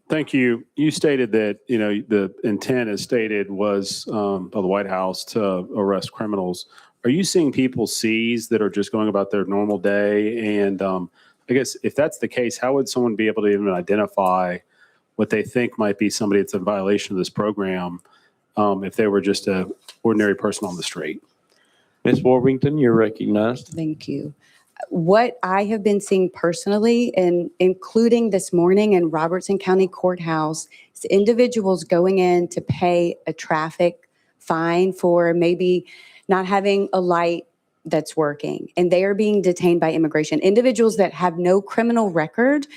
Speaker 10: Thank you. You stated that, the intent as stated was by the White House to arrest criminals. Are you seeing people seized that are just going about their normal day? And I guess if that's the case, how would someone be able to even identify what they think might be somebody that's in violation of this program if they were just an ordinary person on the street?
Speaker 1: Ms. Warbington, you're recognized.
Speaker 20: Thank you. What I have been seeing personally, and including this morning in Robertson County Courthouse, is individuals going in to pay a traffic fine for maybe not having a light that's working, and they are being detained by immigration. Individuals that have no criminal record,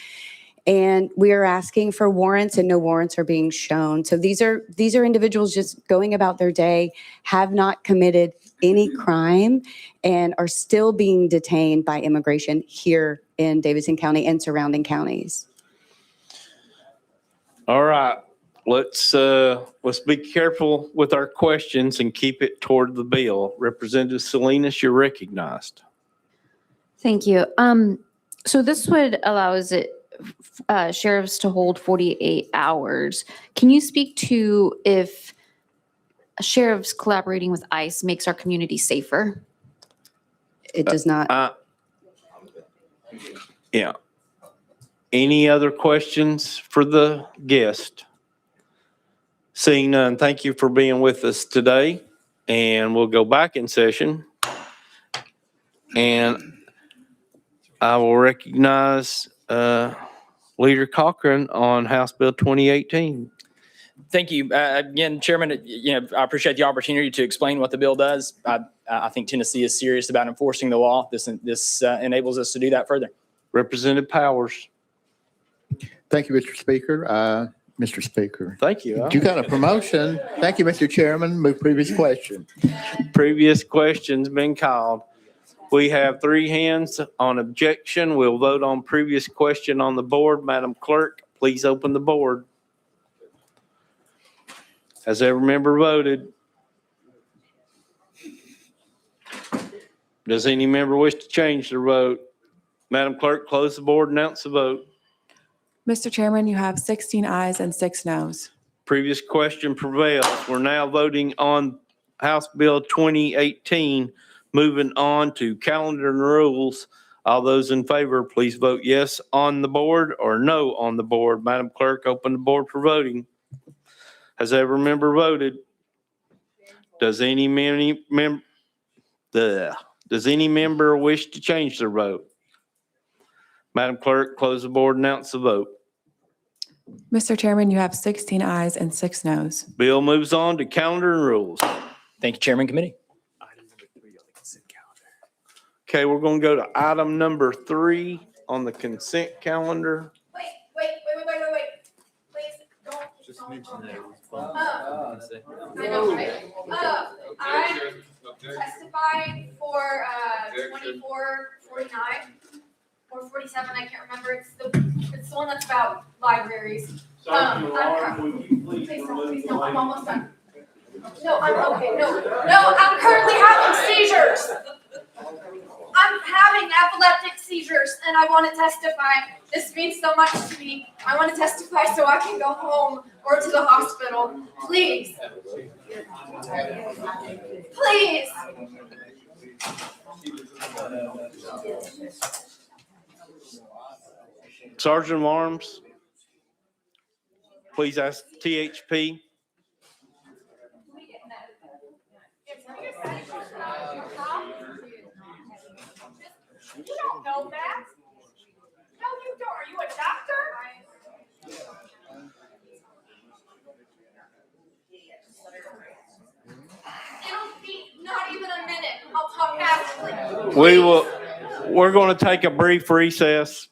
Speaker 20: and we are asking for warrants, and no warrants are being shown. So these are individuals just going about their day, have not committed any crime and are still being detained by immigration here in Davidson County and surrounding counties.
Speaker 1: All right, let's be careful with our questions and keep it toward the bill. Representative Salinas, you're recognized.
Speaker 21: Thank you. So this would allow sheriffs to hold 48 hours. Can you speak to if sheriffs collaborating with ICE makes our community safer?
Speaker 20: It does not.
Speaker 1: Yeah. Any other questions for the guest? Seeing none, thank you for being with us today, and we'll go back in session. And I will recognize Leader Cochran on House Bill 2018.
Speaker 19: Thank you. Again, Chairman, I appreciate the opportunity to explain what the bill does. I think Tennessee is serious about enforcing the law. This enables us to do that further.
Speaker 1: Representative Powers.
Speaker 22: Thank you, Mr. Speaker. Mr. Speaker.
Speaker 1: Thank you.
Speaker 22: You got a promotion. Thank you, Mr. Chairman. Move previous question.
Speaker 1: Previous question's been called. We have 3 hands on objection. We'll vote on previous question on the board. Madam Clerk, please open the board. Has every member voted? Does any member wish to change their vote? Madam Clerk, close the board, announce the vote.
Speaker 3: Mr. Chairman, you have 16 ayes and 6 noes.
Speaker 1: Previous question prevails. We're now voting on House Bill 2018. Moving on to calendar and rules. All those in favor, please vote yes on the board or no on the board. Madam Clerk, open the board for voting. Has every member voted? Does any member wish to change their vote? Madam Clerk, close the board, announce the vote.
Speaker 3: Mr. Chairman, you have 16 ayes and 6 noes.
Speaker 1: Bill moves on to calendar and rules.
Speaker 19: Thank you, Chairman Committee.
Speaker 1: Okay, we're going to go to item number 3 on the consent calendar.
Speaker 23: Wait. Please don't. Just mention that. I'm testifying for 2449 or 47. I can't remember. It's the one that's about libraries.
Speaker 1: Sergeant Alarm, will you please remove the
Speaker 23: I'm almost done. No, I'm okay. No, I'm currently having seizures. I'm having epileptic seizures and I want to testify. This means so much to me. I want to testify so I can go home or to the hospital. Please. Please.
Speaker 1: Sergeant of Arms, please ask THP.
Speaker 23: You don't know that. No, you don't. Are you a doctor? It'll be not even a minute. I'll talk fastly.
Speaker 1: We're going to take a brief recess.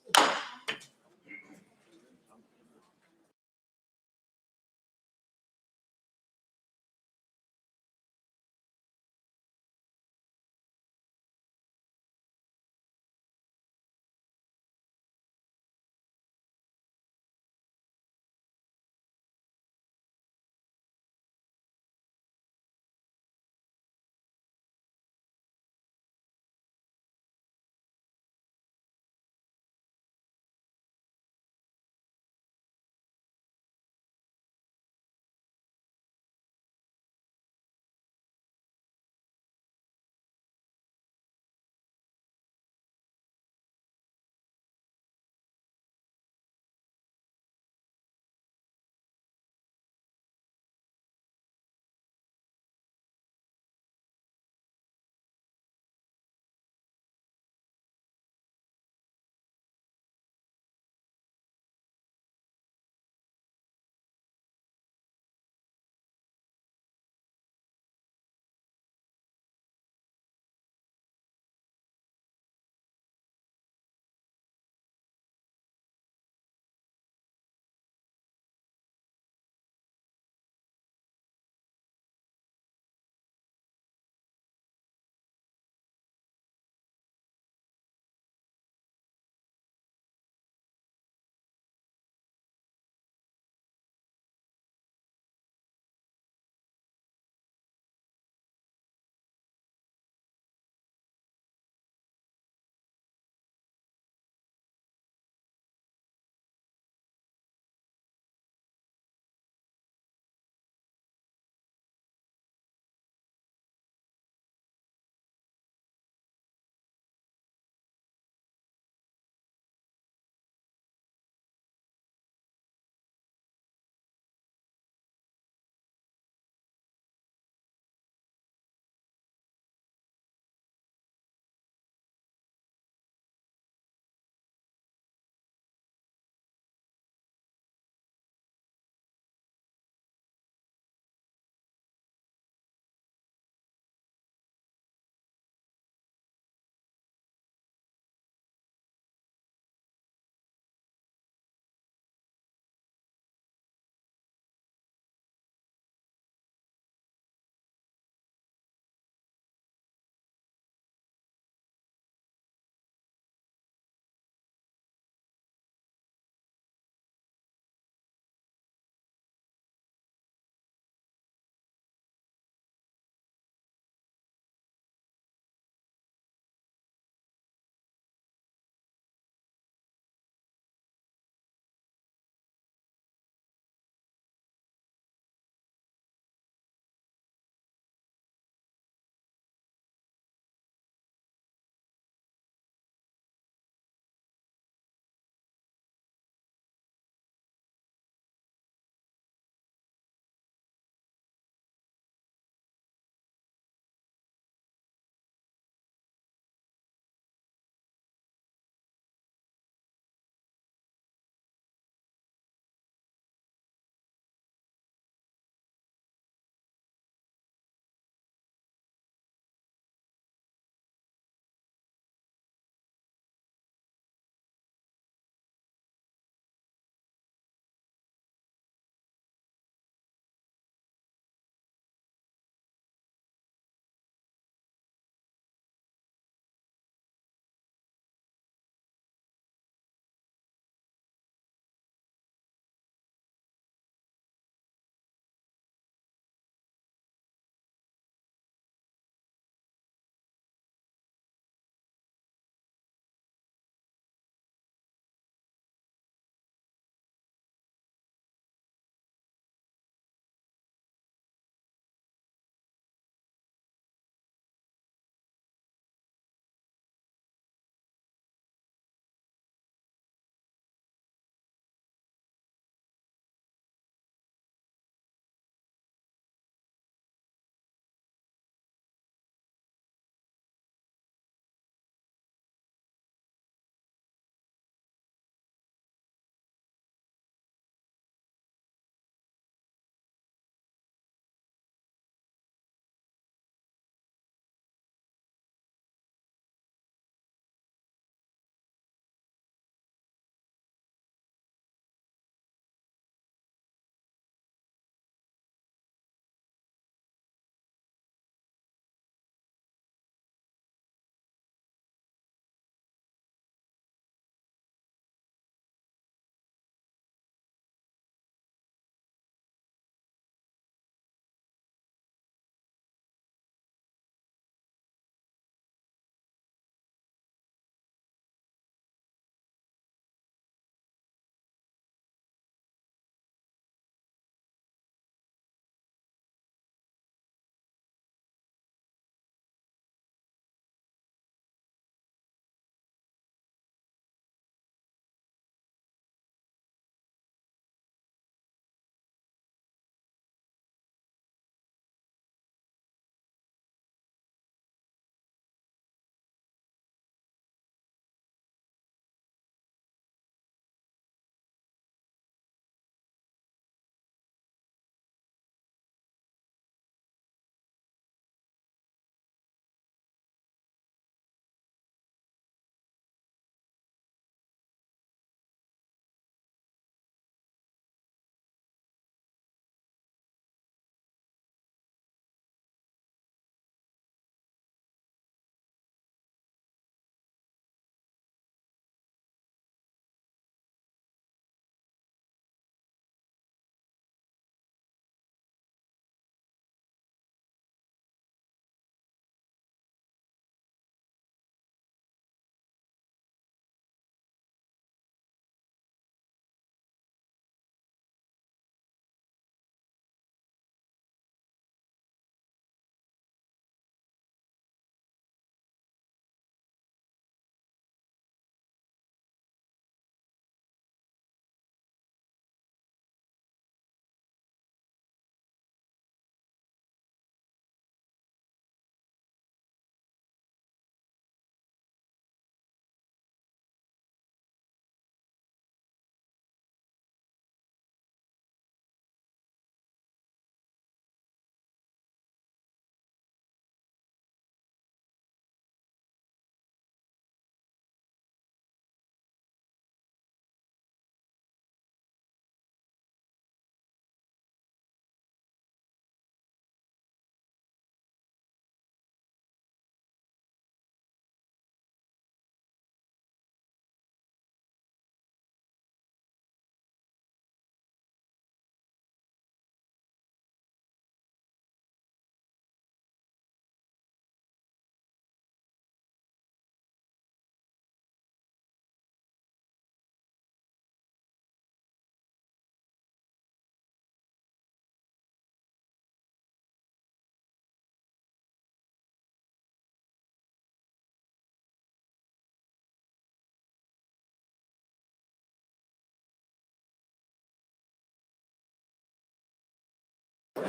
Speaker 5: We're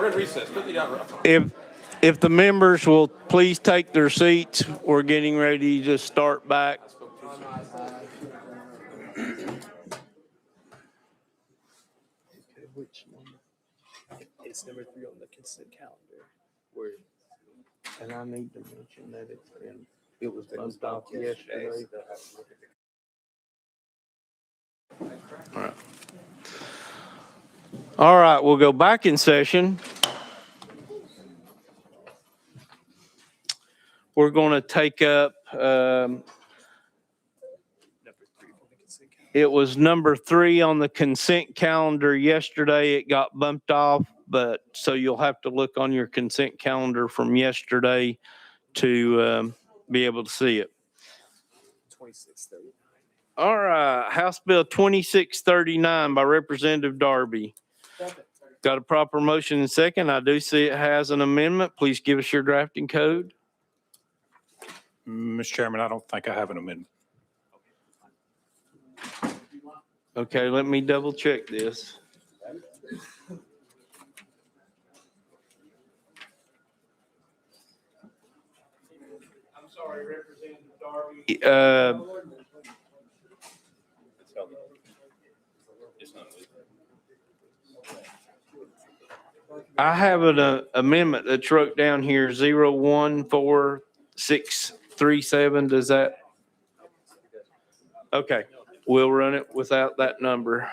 Speaker 5: in recess. Put the out.
Speaker 1: If the members will please take their seats, we're getting ready to start back.
Speaker 12: It's number 3 on the consent calendar. Where? And I need to mention that it was bumped off yesterday.
Speaker 1: All right, we'll go back in session. We're going to take up, it was number 3 on the consent calendar yesterday. It got bumped off, but so you'll have to look on your consent calendar from yesterday to be able to see it.
Speaker 12: 2630.
Speaker 1: All right, House Bill 2639 by Representative Darby. Got a proper motion and second. I do see it has an amendment. Please give us your drafting code.
Speaker 13: Mr. Chairman, I don't think I have an amendment.
Speaker 1: Okay, let me double check this. I'm sorry, Representative Darby. I have an amendment that's wrote down here, 014637. Does that? Okay, we'll run it without that number.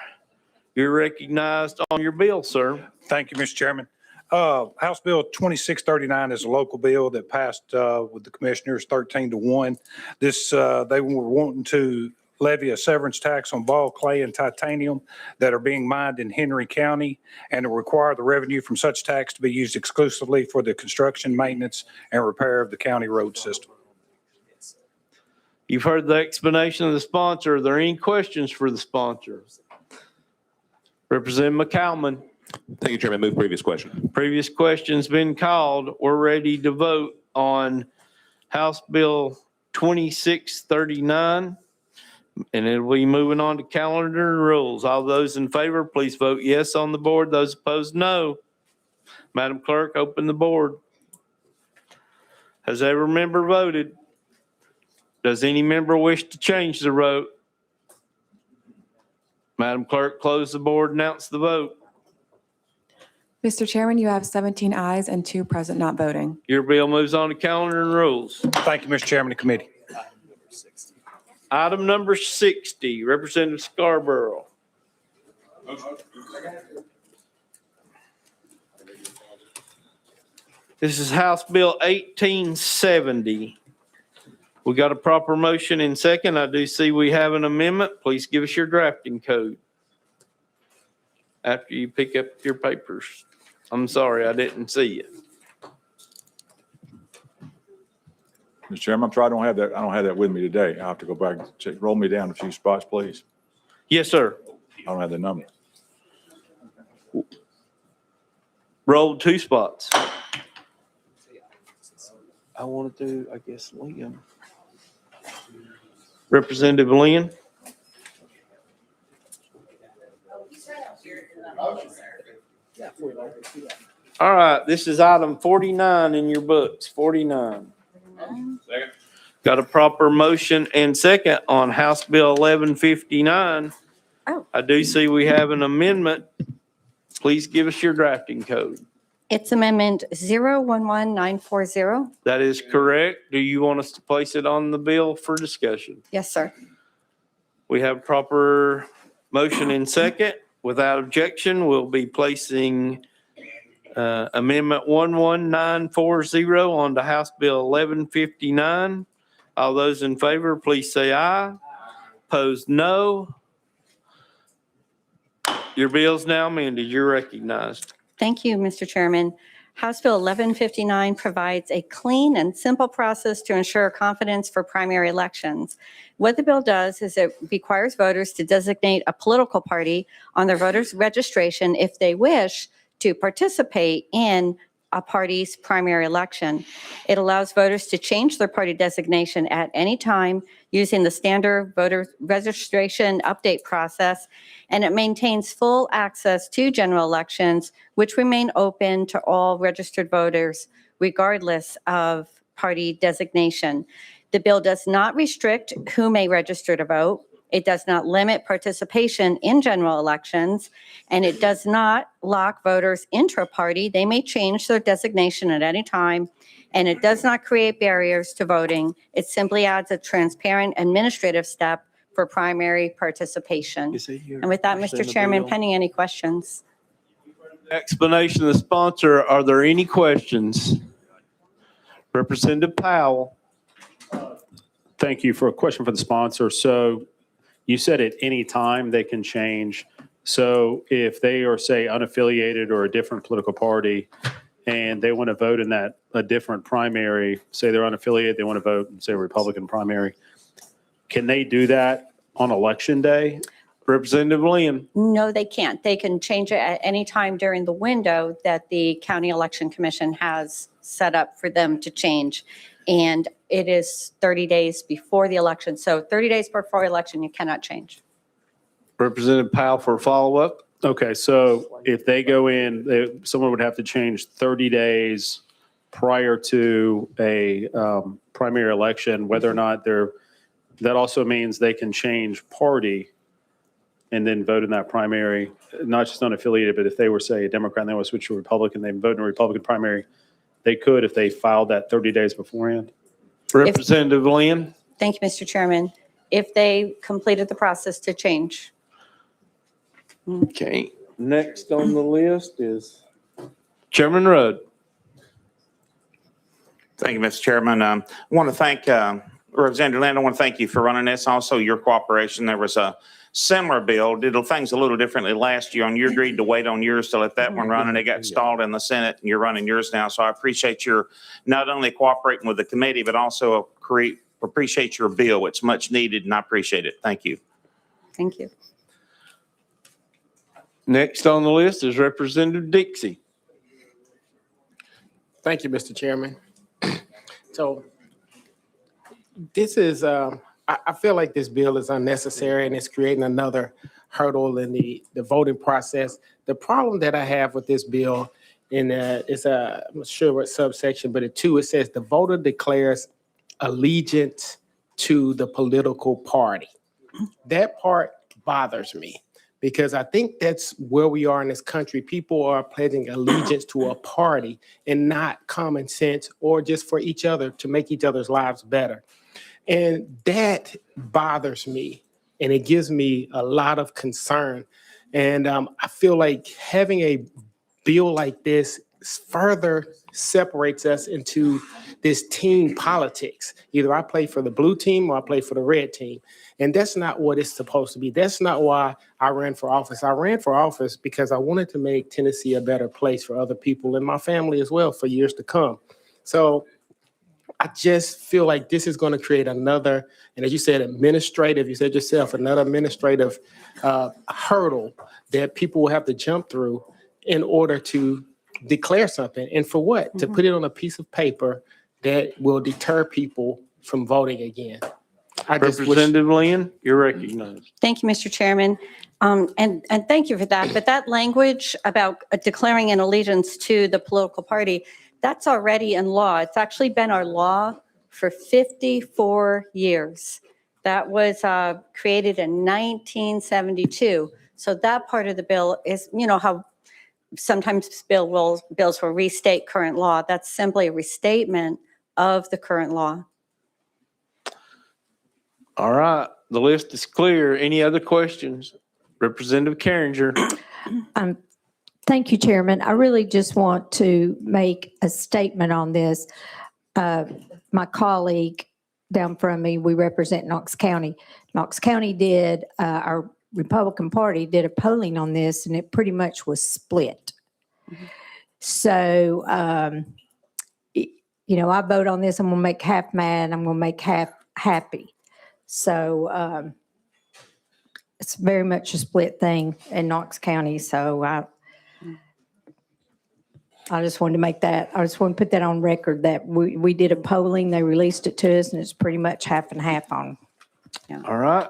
Speaker 1: You're recognized on your bill, sir.
Speaker 13: Thank you, Mr. Chairman. House Bill 2639 is a local bill that passed with the commissioners 13-1. This, they were wanting to levy a severance tax on ball, clay, and titanium that are being mined in Henry County, and to require the revenue from such tax to be used exclusively for the construction, maintenance, and repair of the county road system.
Speaker 1: You've heard the explanation of the sponsor. Are there any questions for the sponsor? Representative McCalman.
Speaker 5: Thank you, Chairman. Move previous question.
Speaker 1: Previous question's been called. We're ready to vote on House Bill 2639. And it'll be moving on to calendar and rules. All those in favor, please vote yes on the board. Those opposed, no. Madam Clerk, open the board. Has every member voted? Does any member wish to change the vote? Madam Clerk, close the board, announce the vote.
Speaker 3: Mr. Chairman, you have 17 ayes and 2 present not voting.
Speaker 1: Your bill moves on to calendar and rules.
Speaker 13: Thank you, Mr. Chairman and committee.
Speaker 1: Item number 60, Representative Scarborough. This is House Bill 1870. We got a proper motion in second. I do see we have an amendment. Please give us your drafting code after you pick up your papers. I'm sorry, I didn't see it.
Speaker 2: Mr. Chairman, I'm sorry, I don't have that with me today. I'll have to go back and check. Roll me down a few spots, please.
Speaker 1: Yes, sir.
Speaker 2: I don't have the number.
Speaker 1: Rolled 2 spots. I want to do, I guess, Liam. Representative Lynn. All right, this is item 49 in your books, 49. Got a proper motion and second on House Bill 1159.
Speaker 7: Oh.
Speaker 1: I do see we have an amendment. Please give us your drafting code.
Speaker 7: It's Amendment 011940.
Speaker 1: That is correct. Do you want us to place it on the bill for discussion?
Speaker 7: Yes, sir.
Speaker 1: We have proper motion in second. Without objection, we'll be placing Amendment 11940 on to House Bill 1159. All those in favor, please say aye. Opposed, no. Your bill's now amended. You're recognized.
Speaker 7: Thank you, Mr. Chairman. House Bill 1159 provides a clean and simple process to ensure confidence for primary elections. What the bill does is it requires voters to designate a political party on their voters' registration if they wish to participate in
Speaker 6: a party's primary election. It allows voters to change their party designation at any time using the standard voter registration update process, and it maintains full access to general elections, which remain open to all registered voters regardless of party designation. The bill does not restrict who may register to vote. It does not limit participation in general elections, and it does not lock voters into a party. They may change their designation at any time, and it does not create barriers to voting. It simply adds a transparent administrative step for primary participation. And with that, Mr. Chairman, pending any questions.
Speaker 1: Explanation of the sponsor. Are there any questions? Representative Powell.
Speaker 10: Thank you. For a question for the sponsor. So you said at any time they can change. So if they are, say, unaffiliated or a different political party and they want to vote in that, a different primary, say they're unaffiliated, they want to vote in, say, a Republican primary, can they do that on election day?
Speaker 1: Representative Lynn.
Speaker 6: No, they can't. They can change it at any time during the window that the County Election Commission has set up for them to change. And it is 30 days before the election. So 30 days before election, you cannot change.
Speaker 1: Representative Powell for a follow-up.
Speaker 10: Okay, so if they go in, someone would have to change 30 days prior to a primary election, whether or not that also means they can change party and then vote in that primary, not just unaffiliated, but if they were, say, a Democrat and they want to switch to a Republican, they vote in a Republican primary, they could if they filed that 30 days beforehand?
Speaker 1: Representative Lynn.
Speaker 6: Thank you, Mr. Chairman. If they completed the process to change.
Speaker 1: Okay. Next on the list is Chairman Rudd.
Speaker 18: Thank you, Mr. Chairman. I want to thank Representative Lynn. I want to thank you for running this. Also, your cooperation. There was a similar bill, did things a little differently last year, and you agreed to wait on yours to let that one run, and it got stalled in the Senate, and you're running yours now. So I appreciate your not only cooperating with the committee, but also appreciate your bill. It's much needed, and I appreciate it. Thank you.
Speaker 6: Thank you.
Speaker 1: Next on the list is Representative Dixie.
Speaker 12: Thank you, Mr. Chairman. So this is, I feel like this bill is unnecessary and it's creating another hurdle in the voting process. The problem that I have with this bill I'm not sure what subsection, but it says the voter declares allegiance to the political party. That part bothers me because I think that's where we are in this country. People are pledging allegiance to a party and not common sense or just for each other to make each other's lives better. And that bothers me, and it gives me a lot of concern. And I feel like having a bill like this further separates us into this team politics. Either I play for the blue team or I play for the red team. And that's not what it's supposed to be. That's not why I ran for office. I ran for office because I wanted to make Tennessee a better place for other people and my family as well for years to come. So I just feel like this is going to create another, and as you said, you said yourself, another administrative hurdle that people will have to jump through in order to declare something. And for what? Mm-hmm. To put it on a piece of paper that will deter people from voting again.
Speaker 1: Representative Lynn, you're recognized.
Speaker 6: Thank you, Mr. Chairman. And thank you for that. But that language about declaring an allegiance to the political party, that's already in law. It's actually been our law for 54 years. That was created in 1972. So that part of the bill is, you know, how sometimes bills will restate current law. That's simply a restatement of the current law.
Speaker 1: All right, the list is clear. Any other questions? Representative Carringer.
Speaker 7: Thank you, Chairman. I really just want to make a statement on this. My colleague down from me, we represent Knox County. Knox County did, our Republican Party did a polling on this, and it pretty much was split. Mm-hmm. So, you know, I vote on this, I'm going to make half mad, I'm going to make half happy. So it's very much a split thing in Knox County. So I just wanted to I just want to put that on record that we did a polling, they released it to us, and it's pretty much half and half on.
Speaker 1: All right.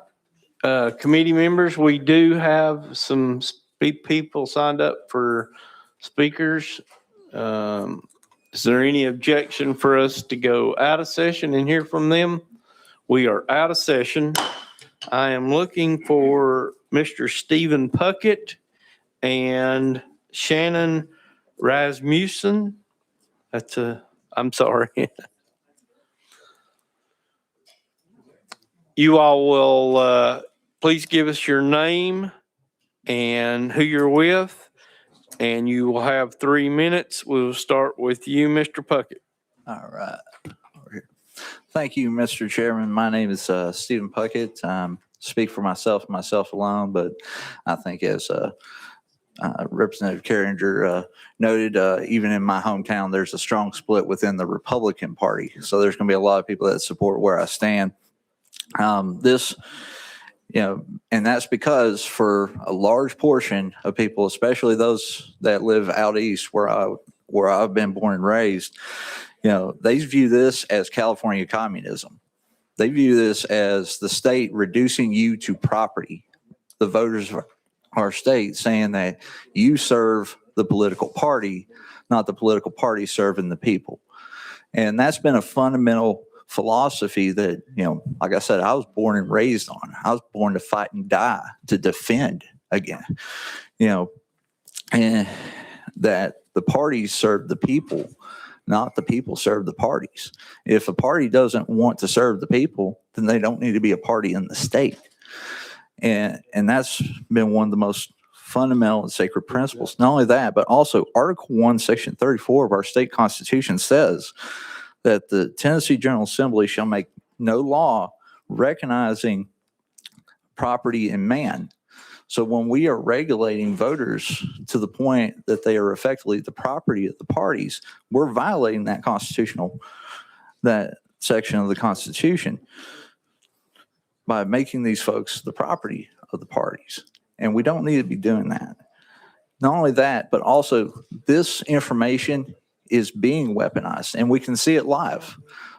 Speaker 1: Committee members, we do have some people signed up for speakers. Is there any objection for us to go out of session and hear from them? We are out of session. I am looking for Mr. Stephen Puckett and Shannon Rasmussen. I'm sorry. You all will please give us your name and who you're with, and you will have 3 minutes. We'll start with you, Mr. Puckett.
Speaker 8: All right. Over here. Thank you, Mr. Chairman. My name is Stephen Puckett. Speak for myself alone, but I think as Representative Carringer noted, even in my hometown, there's a strong split within the Republican Party. So there's going to be a lot of people that support where I stand. And that's because for a large portion of people, especially those that live out east where I've been born and raised, they view this as California communism. They view this as the state reducing you to property. The voters of our state saying that you serve the political party, not the political party serving the people. And that's been a fundamental philosophy that, like I said, I was born and raised on. I was born to fight and die, to defend again, and that the parties serve the people, not the people serve the parties. If a party doesn't want to serve the people, then they don't need to be a party in the state. And that's been one of the most fundamental and sacred principles. Not only that, but also Article 1, Section 34 of our state constitution says that the Tennessee General Assembly shall make no law recognizing property in man. So when we are regulating voters to the point that they are effectively the property of the parties, we're violating that section of the Constitution by making these folks the property of the parties. And we don't need to be doing that. Not only that, but also this information is being weaponized, and we can see it live.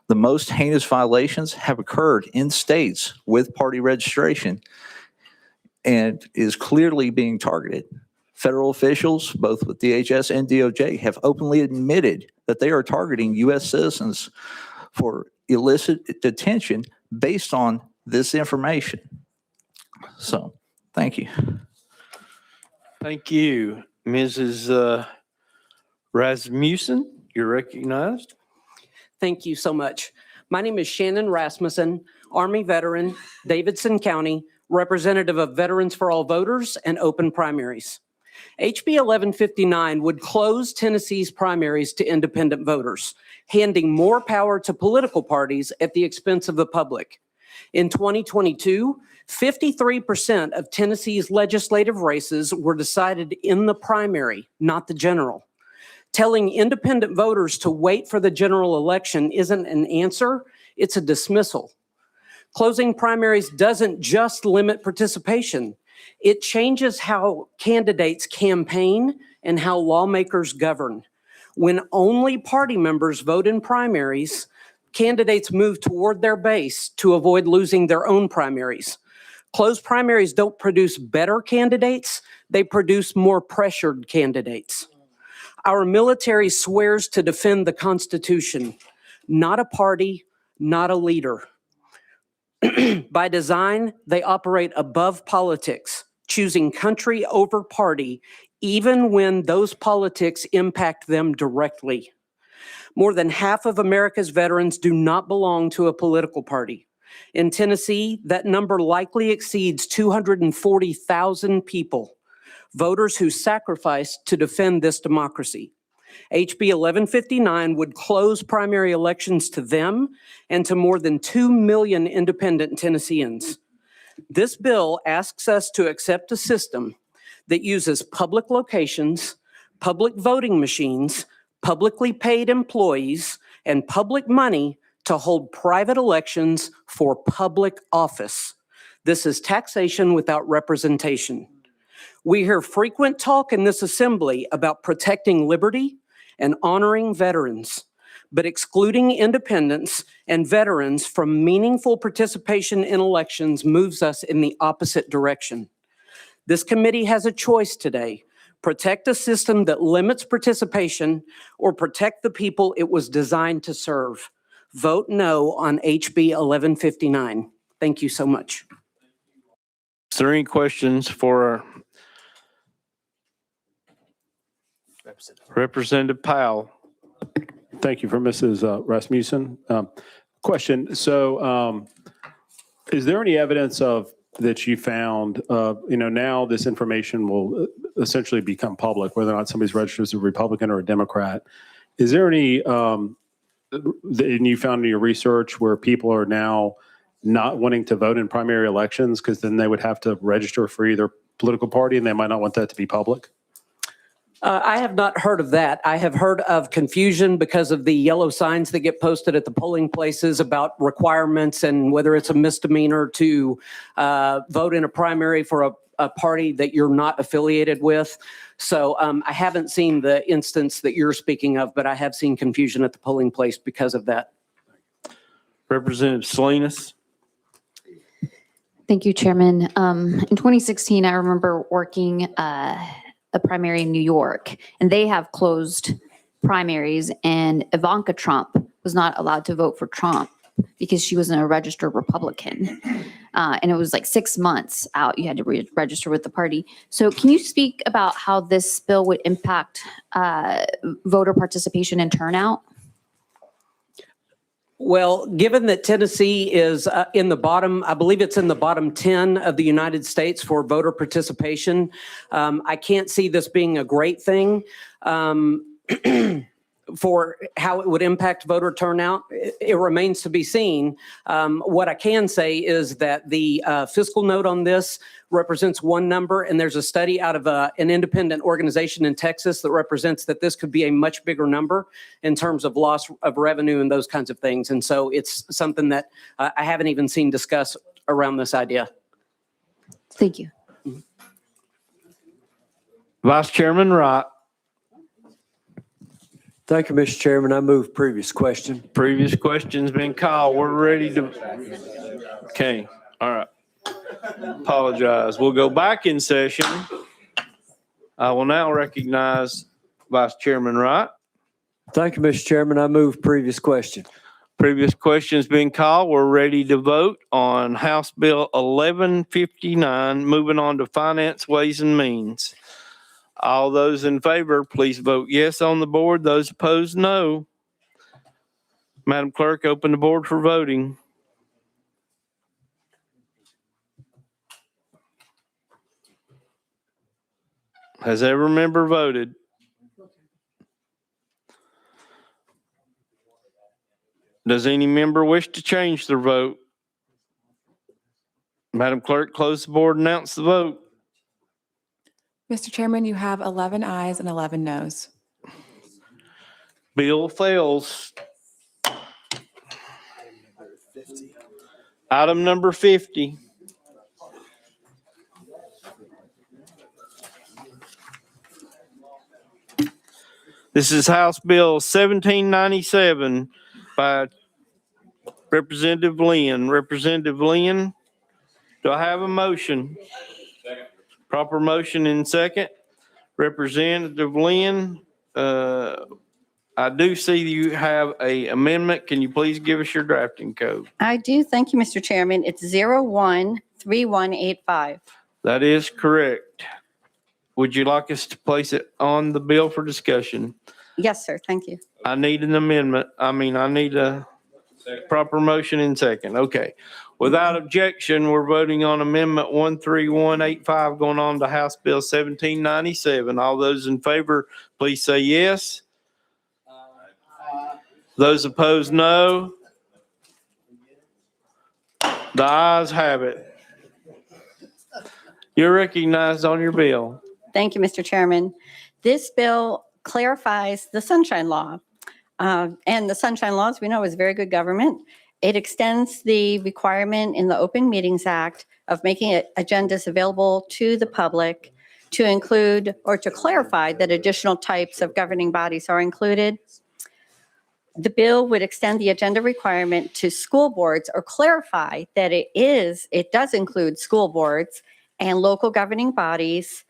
Speaker 8: The most heinous violations have occurred in states with party registration and is clearly being targeted. Federal officials, both with DHS and DOJ, have openly admitted that they are targeting U.S. citizens for illicit detention based on this information. So, thank you.
Speaker 1: Thank you. Mrs. Rasmussen, you're recognized.
Speaker 11: Thank you so much. My name is Shannon Rasmussen, Army veteran, Davidson County, representative of Veterans for All Voters and open primaries. HB 1159 would close Tennessee's primaries to independent voters, handing more power to political parties at the expense of the public. In 2022, 53% of Tennessee's legislative races were decided in the primary, not the general. Telling independent voters to wait for the general election isn't an answer, it's a dismissal. Closing primaries doesn't just limit participation. It changes how candidates campaign and how lawmakers govern. When only party members vote in primaries, candidates move toward their base to avoid losing their own primaries. Closed primaries don't produce better candidates, they produce more pressured candidates. Our military swears to defend the Constitution, not a party, not a leader. By design, they operate above politics, choosing country over party, even when those politics impact them directly. More than half of America's veterans do not belong to a political party. In Tennessee, that number likely exceeds 240,000 people, voters who sacrificed to defend this democracy. HB 1159 would close primary elections to them and to more than 2 million independent Tennesseans. This bill asks us to accept a system that uses public locations, public voting machines, publicly paid employees, and public money to hold private elections for public office. This is taxation without representation. We hear frequent talk in this assembly about protecting liberty and honoring veterans, but excluding independents and veterans from meaningful participation in elections moves us in the opposite direction. This committee has a choice today: protect a system that limits participation or protect the people it was designed to serve. Vote no on HB 1159. Thank you so much.
Speaker 1: Is there any questions for Representative Powell?
Speaker 10: Thank you for Mrs. Rasmussen. Question, so is there any evidence that you found, now this information will essentially become public, whether or not somebody's registered as a Republican or a Democrat. Is there any, and you found in your research where people are now not wanting to vote in primary elections because then they would have to register for either political party and they might not want that to be public?
Speaker 11: I have not heard of that. I have heard of confusion because of the yellow signs that get posted at the polling places about requirements and whether it's a misdemeanor to vote in a primary for a party that you're not affiliated with. So I haven't seen the instance that you're speaking of, but I have seen confusion at the polling place because of that.
Speaker 1: Representative Salinas.
Speaker 21: Thank you, Chairman. In 2016, I remember working a primary in New York, and they have closed primaries, and Ivanka Trump was not allowed to vote for Trump because she wasn't a registered Republican. And it was like 6 months out, you had to register with the party. So can you speak about how this bill would impact voter participation and turnout?
Speaker 11: Well, given that Tennessee is in the bottom, I believe it's in the bottom 10 of the United States for voter participation, I can't see this being a great thing for how it would impact voter turnout. It remains to be seen. What I can say is that the fiscal note on this represents one number, and there's a study out of an independent organization in Texas that represents that this could be a much bigger number in terms of loss of revenue and those kinds of things. And so it's something that I haven't even seen discussed around this idea.
Speaker 21: Thank you.
Speaker 1: Vice Chairman Wright.
Speaker 9: Thank you, Mr. Chairman. I move previous question.
Speaker 1: Previous question's been called. We're ready to. Okay, all right. Apologize. We'll go back in session. I will now recognize Vice Chairman Wright.
Speaker 9: Thank you, Mr. Chairman. I move previous question.
Speaker 1: Previous question's been called. We're ready to vote on House Bill 1159, moving on to Finance, Ways and Means. All those in favor, please vote yes on the board. Those opposed, no. Madam Clerk, open the board for voting. Has every member voted? Does any member wish to change their vote? Madam Clerk, close the board and announce the vote.
Speaker 3: Mr. Chairman, you have 11 ayes and 11 noes.
Speaker 1: Bill fails. Item number 50. This is House Bill 1797 by Representative Lynn. Representative Lynn, do I have a motion? Second. Proper motion in second. Representative Lynn, I do see you have a amendment. Can you please give us your drafting code?
Speaker 6: I do. Thank you, Mr. Chairman. It's 013185.
Speaker 1: That is correct. Would you like us to place it on the bill for discussion?
Speaker 6: Yes, sir. Thank you.
Speaker 1: I need an amendment. I need a proper motion in second. Okay. Without objection, we're voting on Amendment 13185 going on to House Bill 1797. All those in favor, please say yes. Those opposed, no. The ayes have it. You're recognized on your bill.
Speaker 6: Thank you, Mr. Chairman. This bill clarifies the Sunshine Law. And the Sunshine Law, as we know, is very good government. It extends the requirement in the Open Meetings Act of making agendas available to the public to include or to clarify that additional types of governing bodies are included. The bill would extend the agenda requirement to school boards or clarify that it does include school boards and local governing bodies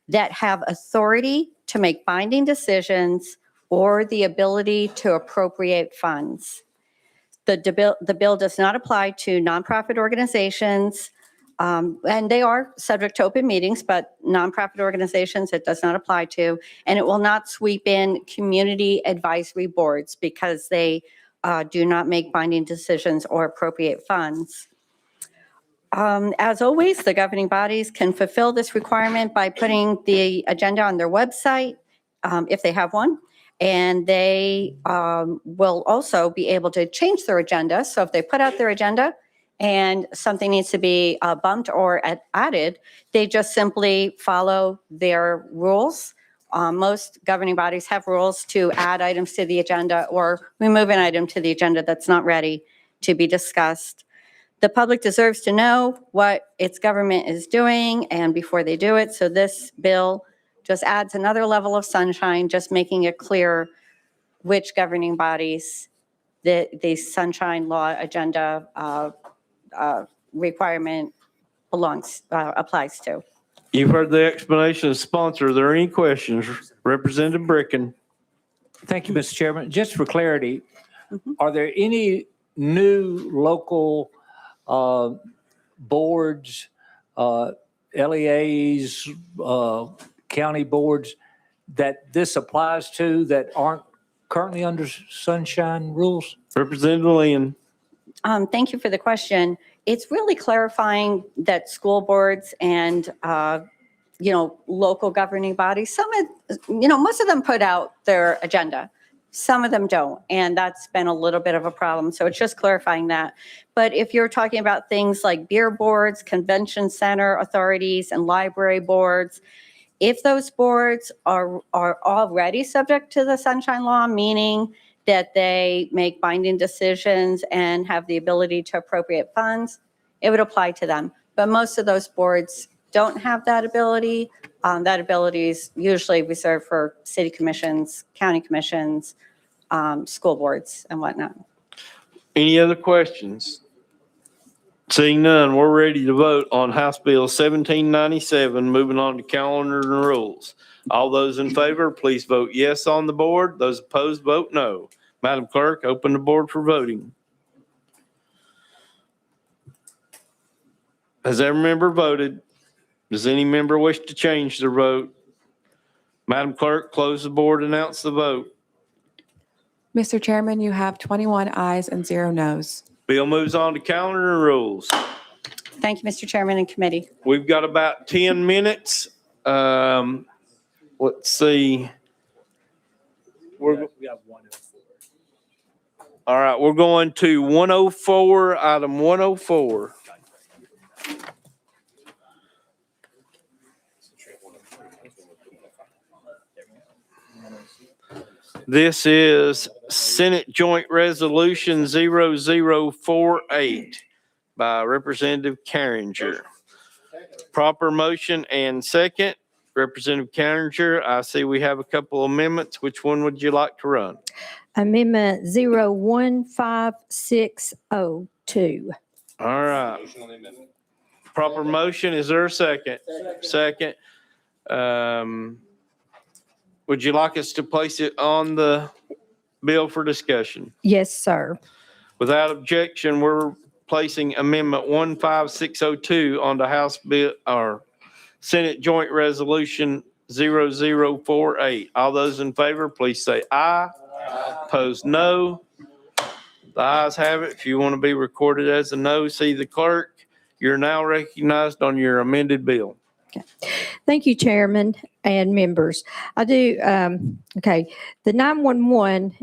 Speaker 6: that have authority to make binding decisions or the ability to appropriate funds. The bill does not apply to nonprofit organizations, and they are subject to open meetings, but nonprofit organizations it does not apply to, and it will not sweep in community advisory boards because they do not make binding decisions or appropriate funds. As always, the governing bodies can fulfill this requirement by putting the agenda on their website, if they have one, and they will also be able to change their agenda. So if they put out their agenda and something needs to be bumped or added, they just simply follow their rules. Most governing bodies have rules to add items to the agenda or remove an item to the agenda that's not ready to be discussed. The public deserves to know what its government is doing and before they do it. So this bill just adds another level of sunshine, just making it clear which governing bodies the sunshine law agenda requirement applies to.
Speaker 1: You've heard the explanation of sponsor. Are there any questions? Representative Bricken.
Speaker 14: Thank you, Mr. Chairman. Just for clarity, are there any new local boards, LEAs, county boards that this applies to that aren't currently under sunshine rules?
Speaker 1: Representative Lynn.
Speaker 6: Thank you for the question. It's really clarifying that school boards and, local governing bodies, most of them put out their agenda. Some of them don't, and that's been a little bit of a problem. So it's just clarifying that. But if you're talking about things like beer boards, convention center authorities, and library boards, if those boards are already subject to the sunshine law, meaning that they make binding decisions and have the ability to appropriate funds, it would apply to them. But most of those boards don't have that ability. That ability is usually reserved for city commissions, county commissions, school boards, and whatnot.
Speaker 1: Any other questions? Seeing none, we're ready to vote on House Bill 1797, moving on to calendar and rules. All those in favor, please vote yes on the board. Those opposed, vote no. Madam Clerk, open the board for voting. Has every member voted? Does any member wish to change their vote? Madam Clerk, close the board, announce the vote.
Speaker 3: Mr. Chairman, you have 21 ayes and 0 noes.
Speaker 1: Bill moves on to calendar and rules.
Speaker 6: Thank you, Mr. Chairman and committee.
Speaker 1: We've got about 10 minutes. Let's see. All right, we're going to 104, item 104. This is Senate Joint Resolution 0048 by Representative Carringer. Proper motion and second. Representative Carringer, I see we have a couple amendments. Which one would you like to run?
Speaker 7: Amendment 01562.
Speaker 1: All right. Proper motion, is there a second? Second. Would you like us to place it on the bill for discussion?
Speaker 7: Yes, sir.
Speaker 1: Without objection, we're placing Amendment 15602 on the House Bill or Senate Joint Resolution 0048. All those in favor, please say aye. Opposed, no. The ayes have it. If you want to be recorded as a no, see the clerk. You're now recognized on your amended bill.
Speaker 7: Thank you, Chairman and members. I do, the 911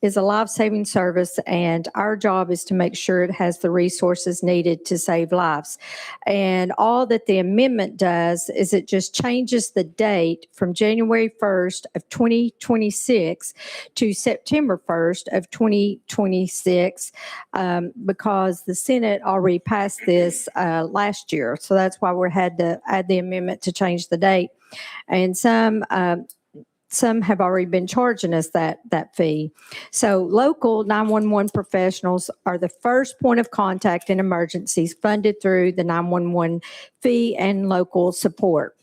Speaker 7: is a life-saving service, and our job is to make sure it has the resources needed to save lives. And all that the amendment does is it just changes the date from January 1st of 2026 to September 1st of 2026 because the Senate already passed this last year. So that's why we had to add the amendment to change the date. And some have already been charging us that fee. So local 911 professionals are the first point of contact in emergencies funded through the 911 fee and local support.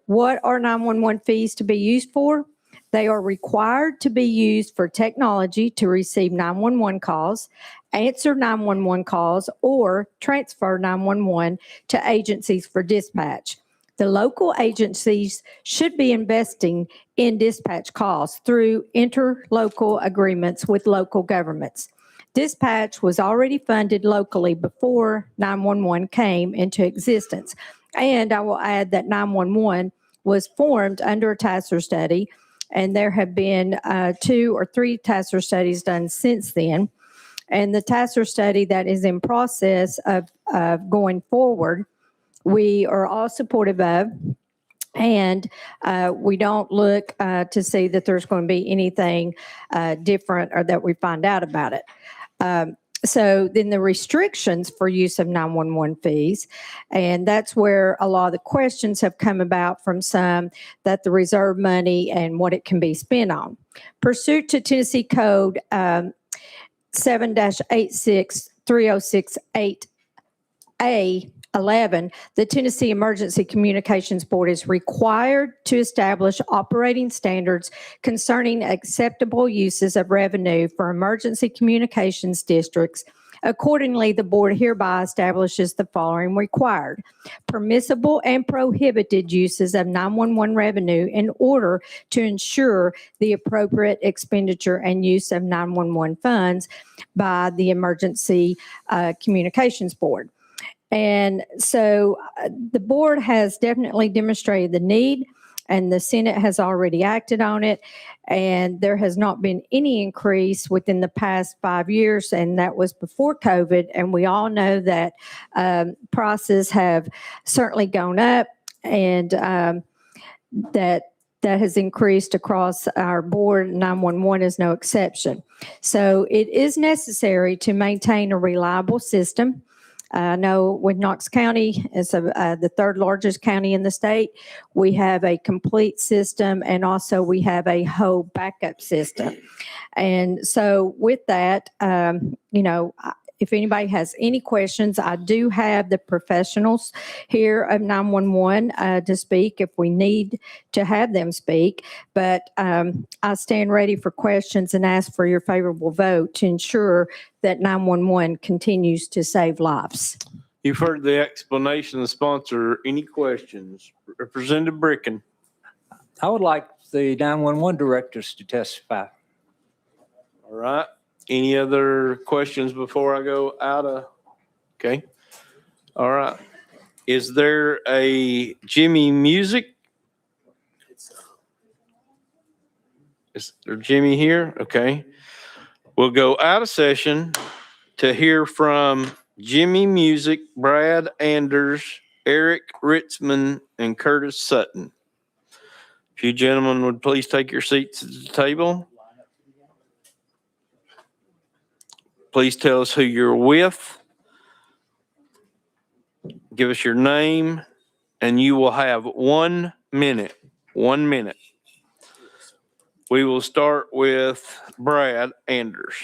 Speaker 7: What are 911 fees to be used for? They are required to be used for technology to receive 911 calls, answer 911 calls, or transfer 911 to agencies for dispatch. The local agencies should be investing in dispatch costs through interlocal agreements with local governments. Dispatch was already funded locally before 911 came into existence. And I will add that 911 was formed under a TASER study, and there have been 2 or 3 TASER studies done since then. And the TASER study that is in process of going forward, we are all supportive of, and we don't look to see that there's going to be anything different or that we find out about it. So then the restrictions for use of 911 fees, and that's where a lot of the questions have come about from some, that the reserve money and what it can be spent on. Pursuant to Tennessee Code 7-86306.8A, 11, the Tennessee Emergency Communications Board is required to establish operating standards concerning acceptable uses of revenue for emergency communications districts. Accordingly, the board hereby establishes the following required: permissible and prohibited uses of 911 revenue in order to ensure the appropriate expenditure and use of 911 funds by the Emergency Communications Board. And so the board has definitely demonstrated the need, and the Senate has already acted on it. And there has not been any increase within the past 5 years, and that was before COVID. And we all know that prices have certainly gone up, and that has increased across our board. 911 is no exception. So it is necessary to maintain a reliable system. I know with Knox County, it's the 3rd largest county in the state, we have a complete system, and also we have a whole backup system. And so with that, if anybody has any questions, I do have the professionals here of 911 to speak if we need to have them speak. But I stand ready for questions and ask for your favorable vote to ensure that 911 continues to save lives.
Speaker 1: You've heard the explanation of the sponsor. Any questions? Representative Bricken.
Speaker 14: I would like the 911 directors to testify.
Speaker 1: All right. Any other questions before I go out of? Okay. All right. Is there a Jimmy Music? Is there Jimmy here? Okay. We'll go out of session to hear from Jimmy Music, Brad Anders, Eric Ritzman, and Curtis Sutton. If you gentlemen would please take your seats at the table. Please tell us who you're with. Give us your name, and you will have 1 minute. 1 minute. We will start with Brad Anders.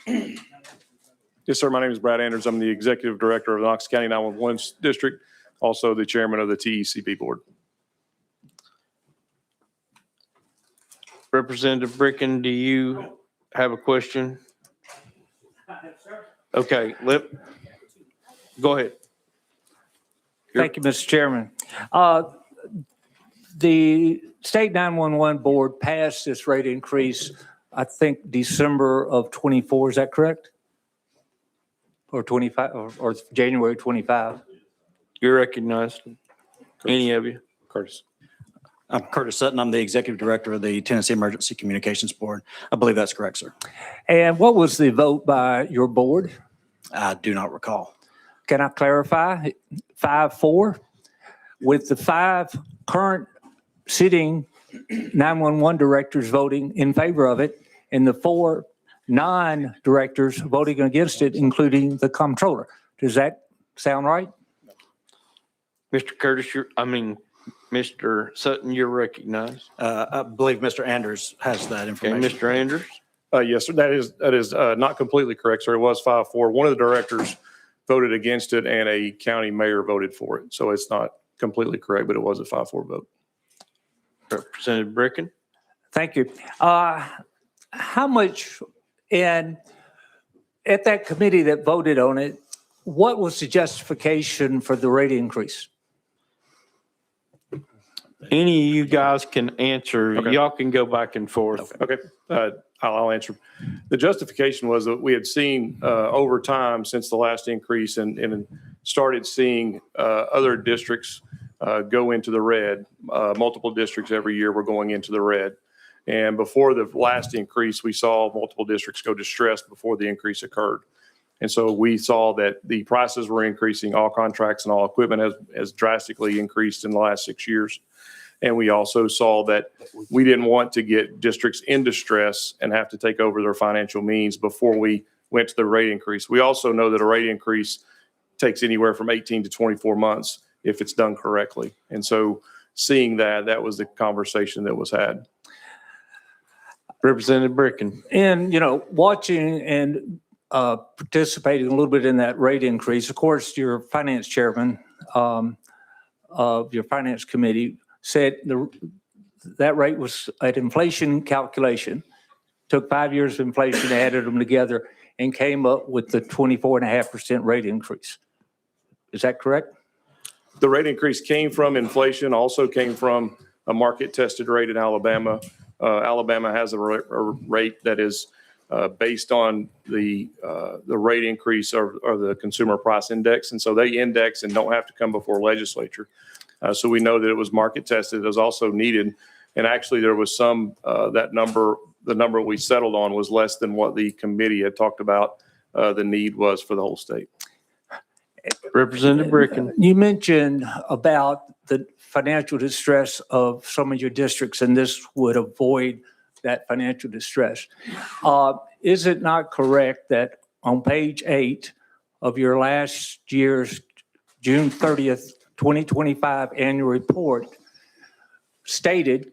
Speaker 15: Yes, sir. My name is Brad Anders. I'm the Executive Director of the Knox County 911 District, also the Chairman of the TECP Board.
Speaker 1: Representative Bricken, do you have a question? Okay, go ahead.
Speaker 14: Thank you, Mr. Chairman. The State 911 Board passed this rate increase, I think, December of 24. Is that correct? Or 25, or January 25?
Speaker 1: You're recognized. Any of you?
Speaker 15: Curtis.
Speaker 4: I'm Curtis Sutton. I'm the Executive Director of the Tennessee Emergency Communications Board. I believe that's correct, sir.
Speaker 14: And what was the vote by your board?
Speaker 4: I do not recall.
Speaker 14: Can I clarify? 5-4? With the 5 current sitting 911 directors voting in favor of it and the 4 non-directors voting against it, including the comptroller. Does that sound right?
Speaker 1: Mr. Curtis, Mr. Sutton, you're recognized.
Speaker 4: I believe Mr. Anders has that
Speaker 1: Okay,
Speaker 4: information.
Speaker 1: Mr. Anders?
Speaker 15: Yes, sir. That is not completely correct, sir. It was 5-4. One of the directors voted against it and a county mayor voted for it. So it's not completely correct, but it was a 5-4 vote.
Speaker 1: Representative Bricken?
Speaker 14: Thank you. How much, and at that committee that voted on it, what was the justification for the rate increase?
Speaker 1: Any of you guys can answer.
Speaker 15: Okay.
Speaker 1: Y'all can go back and forth.
Speaker 15: Okay, I'll answer. The justification was that we had seen over time since the last increase and started seeing other districts go into the red. Multiple districts every year were going into the red. And before the last increase, we saw multiple districts go distressed before the increase occurred. And so we saw that the prices were increasing, all contracts and all equipment has drastically increased in the last 6 years. And we also saw that we didn't want to get districts in distress and have to take over their financial means before we went to the rate increase. We also know that a rate increase takes anywhere from 18 to 24 months if it's done correctly. And so seeing that was the conversation that was had.
Speaker 1: Representative Bricken?
Speaker 14: And, watching and participating a little bit in that rate increase, of course, your finance chairman of your finance committee said that rate was an inflation calculation, took 5 years of inflation, added them together, and came up with the 24.5% rate increase. Is that correct?
Speaker 15: The rate increase came from inflation, also came from a market-tested rate in Alabama. Alabama has a rate that is based on the rate increase or the consumer price index. And so they index and don't have to come before legislature. So we know that it was market tested. It was also needed. And actually there was some, the number we settled on was less than what the committee had talked about the need was for the whole state.
Speaker 1: Representative Bricken?
Speaker 14: You mentioned about the financial distress of some of your districts, and this would avoid that financial distress. Is it not correct that on page 8 of your last year's June 30th, 2025 annual report stated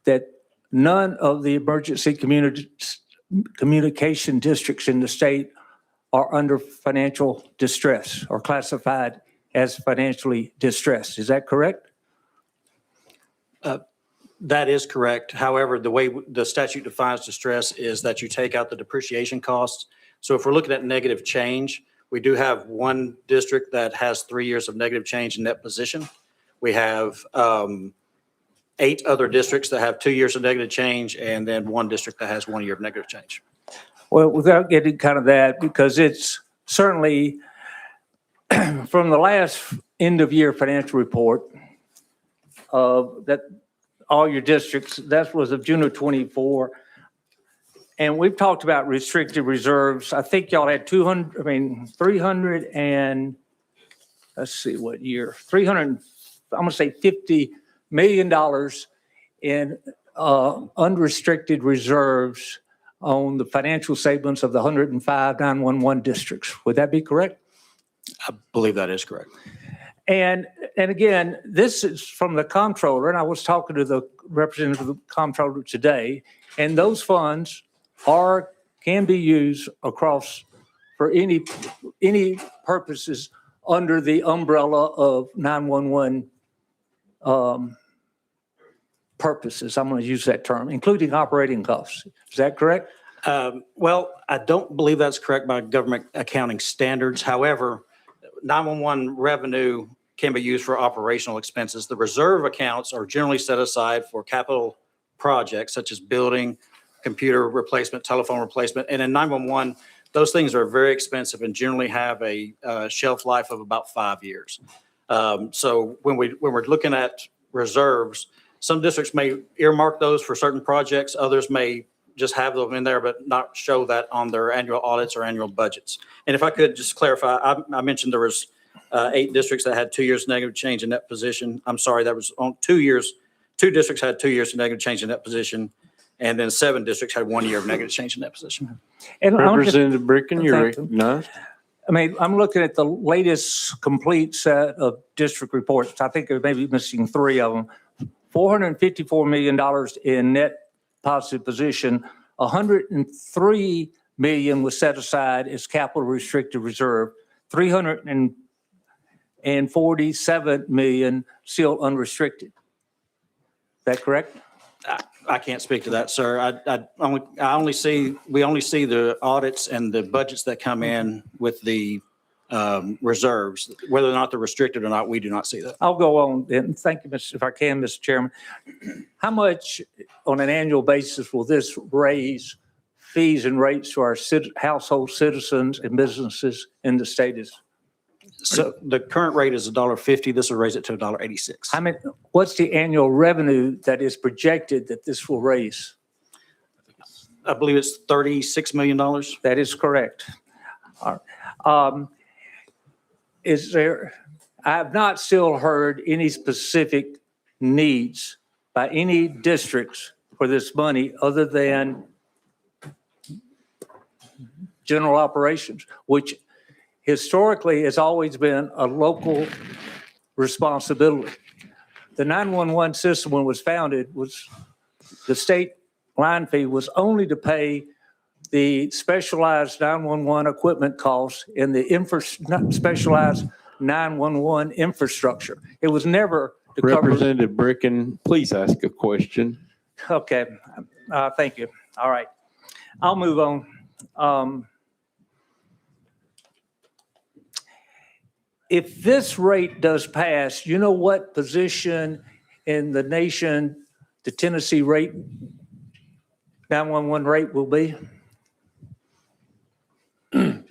Speaker 14: that none of the emergency communication districts in the state are under financial distress or classified as financially distressed? Is that correct?
Speaker 4: That is correct. However, the way the statute defines distress is that you take out the depreciation costs. So if we're looking at negative change, we do have one district that has 3 years of negative change in net position. We have 8 other districts that have 2 years of negative change, and then one district that has 1 year of negative change.
Speaker 14: Well, without getting kind of that, because it's certainly from the last end of year financial report that all your districts, that was of June of 24. And we've talked about restricted reserves. I think y'all had 300 and let's see what year, 300, I'm going to say $50 million in unrestricted reserves on the financial statements of the 105 911 districts. Would that be correct?
Speaker 4: I believe that is correct.
Speaker 14: And again, this is from the comptroller, and I was talking to the representative of the comptroller today, and those funds can be used across for any purposes under the umbrella of 911 purposes. I'm going to use that term, including operating costs. Is that correct?
Speaker 4: Well, I don't believe that's correct by government accounting standards. However, 911 revenue can be used for operational expenses. The reserve accounts are generally set aside for capital projects such as building, computer replacement, telephone replacement. And in 911, those things are very expensive and generally have a shelf life of about 5 years. So when we're looking at reserves, some districts may earmark those for certain projects. Others may just have them in there, but not show that on their annual audits or annual budgets. And if I could just clarify, I mentioned there was 8 districts that had 2 years negative change in net position. I'm sorry, that was on 2 years. 2 districts had 2 years of negative change in net position, and then 7 districts had 1 year of negative change in net position.
Speaker 14: And
Speaker 1: Representative Bricken, you're
Speaker 14: Thank you.
Speaker 1: recognized.
Speaker 14: I mean, I'm looking at the latest complete set of district reports. I think there may be missing 3 of them. $454 million in net positive position. $103 million was set aside as capital restricted reserve. $347 million still unrestricted. Is that correct?
Speaker 4: I can't speak to that, sir. We only see the audits and the budgets that come in with the reserves. Whether or not they're restricted or not, we do not see that.
Speaker 14: I'll go on then. Thank you, if I can, Mr. Chairman. How much on an annual basis will this raise fees and rates to our household citizens and businesses in the state?
Speaker 4: So the current rate is $1.50. This will raise it to $1.86.
Speaker 14: What's the annual revenue that is projected that this will raise?
Speaker 4: I believe it's $36 million.
Speaker 14: That is correct. All right. I have not still heard any specific needs by any districts for this money other than general operations, which historically has always been a local responsibility. The 911 system, when it was founded, was the state line fee was only to pay the specialized 911 equipment costs and the specialized 911 infrastructure. It was never to cover.
Speaker 1: Representative Bricken, please ask a question.
Speaker 14: Okay, thank you. All right, I'll move on. If this rate does pass, you know what position in the nation the Tennessee rate, 911 rate will be?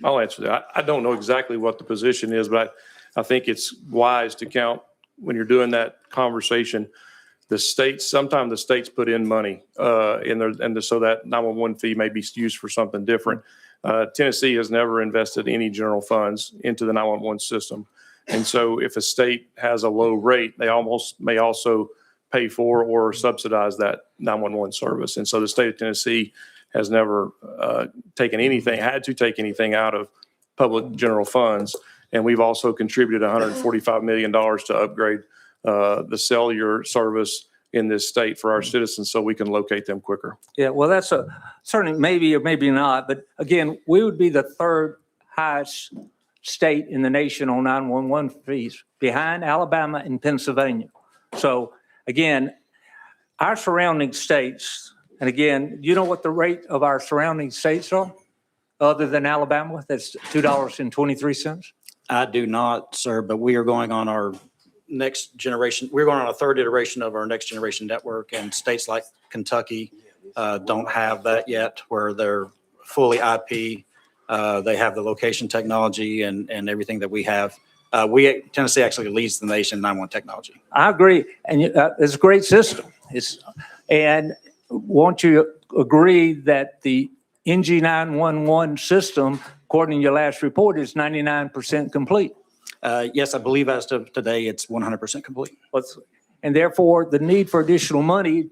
Speaker 15: I'll answer that. I don't know exactly what the position is, but I think it's wise to count when you're doing that conversation. The states, sometimes the states put in money in there, and so that 911 fee may be used for something different. Tennessee has never invested any general funds into the 911 system. And so if a state has a low rate, they may also pay for or subsidize that 911 service. And so the state of Tennessee has never had to take anything out of public general funds. And we've also contributed $145 million to upgrade the cellular service in this state for our citizens so we can locate them quicker.
Speaker 14: Yeah, well, that's certainly maybe or maybe not. But again, we would be the 3rd highest state in the nation on 911 fees, behind Alabama and Pennsylvania. So again, our surrounding states, and again, you know what the rate of our surrounding states are other than Alabama? That's $2.23.
Speaker 4: I do not, sir, but we are going on our next generation. We're going on a 3rd iteration of our next generation network, and states like Kentucky don't have that yet, where they're fully IP. They have the location technology and everything that we have. Tennessee actually leads the nation in 911 technology.
Speaker 14: I agree. And it's a great system. And won't you agree that the NG 911 system, according to your last report, is 99% complete?
Speaker 4: Yes, I believe as of today, it's 100% complete.
Speaker 14: And therefore, the need for additional money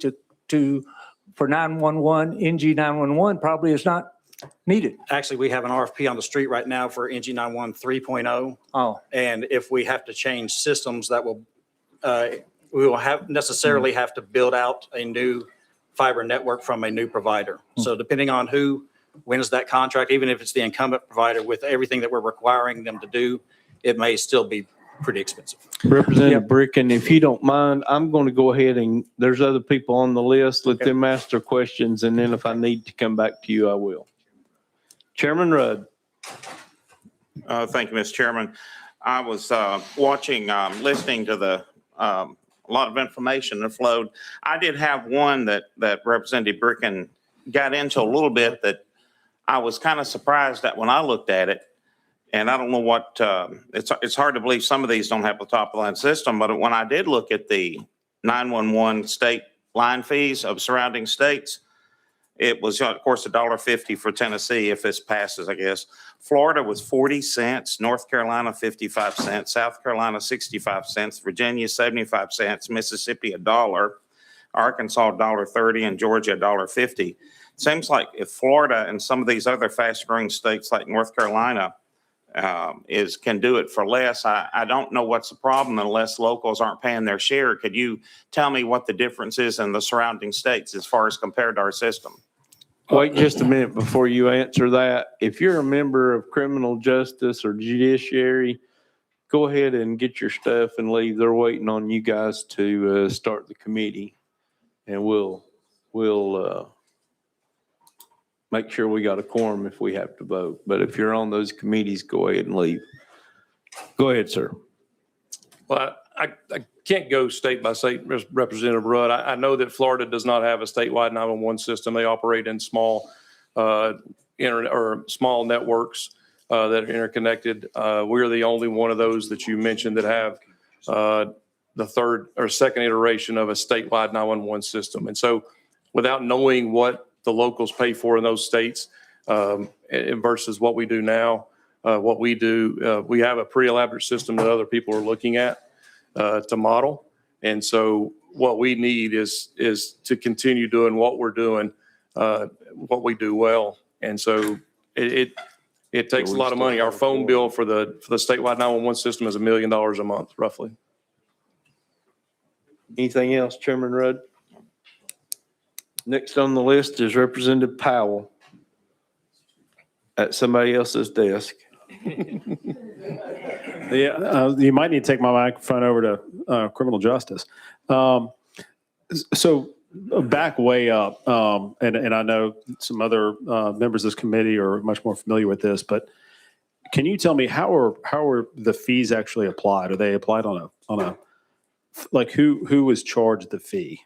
Speaker 14: for 911, NG 911 probably is not needed.
Speaker 4: Actually, we have an RFP on the street right now for NG 911 3.0.
Speaker 14: Oh.
Speaker 4: And if we have to change systems, we will necessarily have to build out a new fiber network from a new provider. So depending on who wins that contract, even if it's the incumbent provider, with everything that we're requiring them to do, it may still be pretty expensive.
Speaker 1: Representative Bricken, if you don't mind, I'm going to go ahead and there's other people on the list. Let them ask their questions, and then if I need to come back to you, I will. Chairman Rudd.
Speaker 18: Thank you, Mr. Chairman. I was listening to a lot of information that flowed. I did have one that Representative Bricken got into a little bit that I was kind of surprised at when I looked at it. And I don't know what, it's hard to believe some of these don't have a top of the line system, but when I did look at the 911 state line fees of surrounding states. It was, of course, $1.50 for Tennessee if this passes, I guess. Florida was 40 cents, North Carolina 55 cents, South Carolina 65 cents, Virginia 75 cents, Mississippi $1, Arkansas $1.30, and Georgia $1.50. Seems like if Florida and some of these other fast-growing states like North Carolina can do it for less, I don't know what's the problem unless locals aren't paying their share. Could you tell me what the difference is in the surrounding states as far as compared to our system?
Speaker 1: Wait just a minute before you answer that. If you're a member of criminal justice or judiciary, go ahead and get your stuff and leave. They're waiting on you guys to start the committee, and we'll make sure we got a quorum if we have to vote. But if you're on those committees, go ahead and leave. Go ahead, sir.
Speaker 15: Well, I can't go state by state, Representative Rudd. I know that Florida does not have a statewide 911 system. They operate in small small networks that are interconnected. We're the only one of those that you mentioned that have the third or second iteration of a statewide 911 system. And so without knowing what the locals pay for in those states versus what we do now, we have a pretty elaborate system that other people are looking at to model. And so what we need is to continue doing what we're doing, what we do well. And so it takes a lot of money. Our phone bill for the statewide 911 system is $1 million a month, roughly.
Speaker 1: Anything else, Chairman Rudd? Next on the list is Representative Powell at somebody else's desk.
Speaker 10: Yeah, you might need to take my microphone over to criminal justice. So back way up, and I know some other members of this committee are much more familiar with this, but can you tell me how are the fees actually applied? Are they applied on a like who was charged the fee?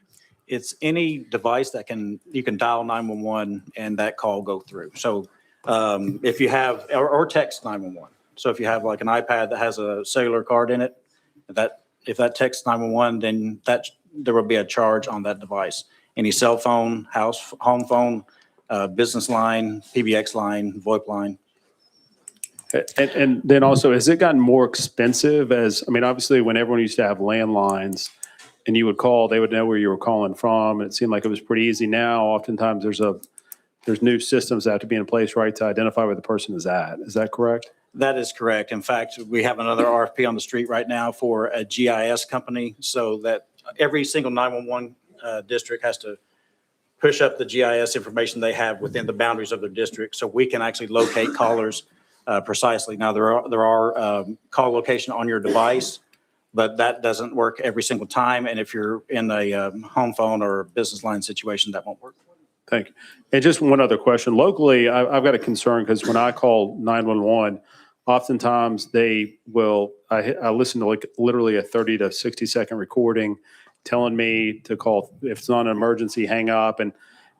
Speaker 4: It's any device that you can dial 911 and that call go through. So if you have, or text 911. So if you have like an iPad that has a cellular card in it, if that texts 911, then there will be a charge on that device. Any cell phone, home phone, business line, PBX line, VoIP line.
Speaker 10: And then also, has it gotten more expensive obviously when everyone used to have landlines and you would call, they would know where you were calling from, and it seemed like it was pretty easy. Now, oftentimes there's new systems that have to be in place, right, to identify where the person is at. Is that correct?
Speaker 4: That is correct. In fact, we have another RFP on the street right now for a GIS company, so that every single 911 district has to push up the GIS information they have within the boundaries of their district, so we can actually locate callers precisely. Now, there are call location on your device, but that doesn't work every single time. And if you're in a home phone or business line situation, that won't work.
Speaker 10: Thank you. And just one other question. Locally, I've got a concern because when I call 911, oftentimes I listen to like literally a 30 to 60 second recording telling me to call. If it's not an emergency, hang up. And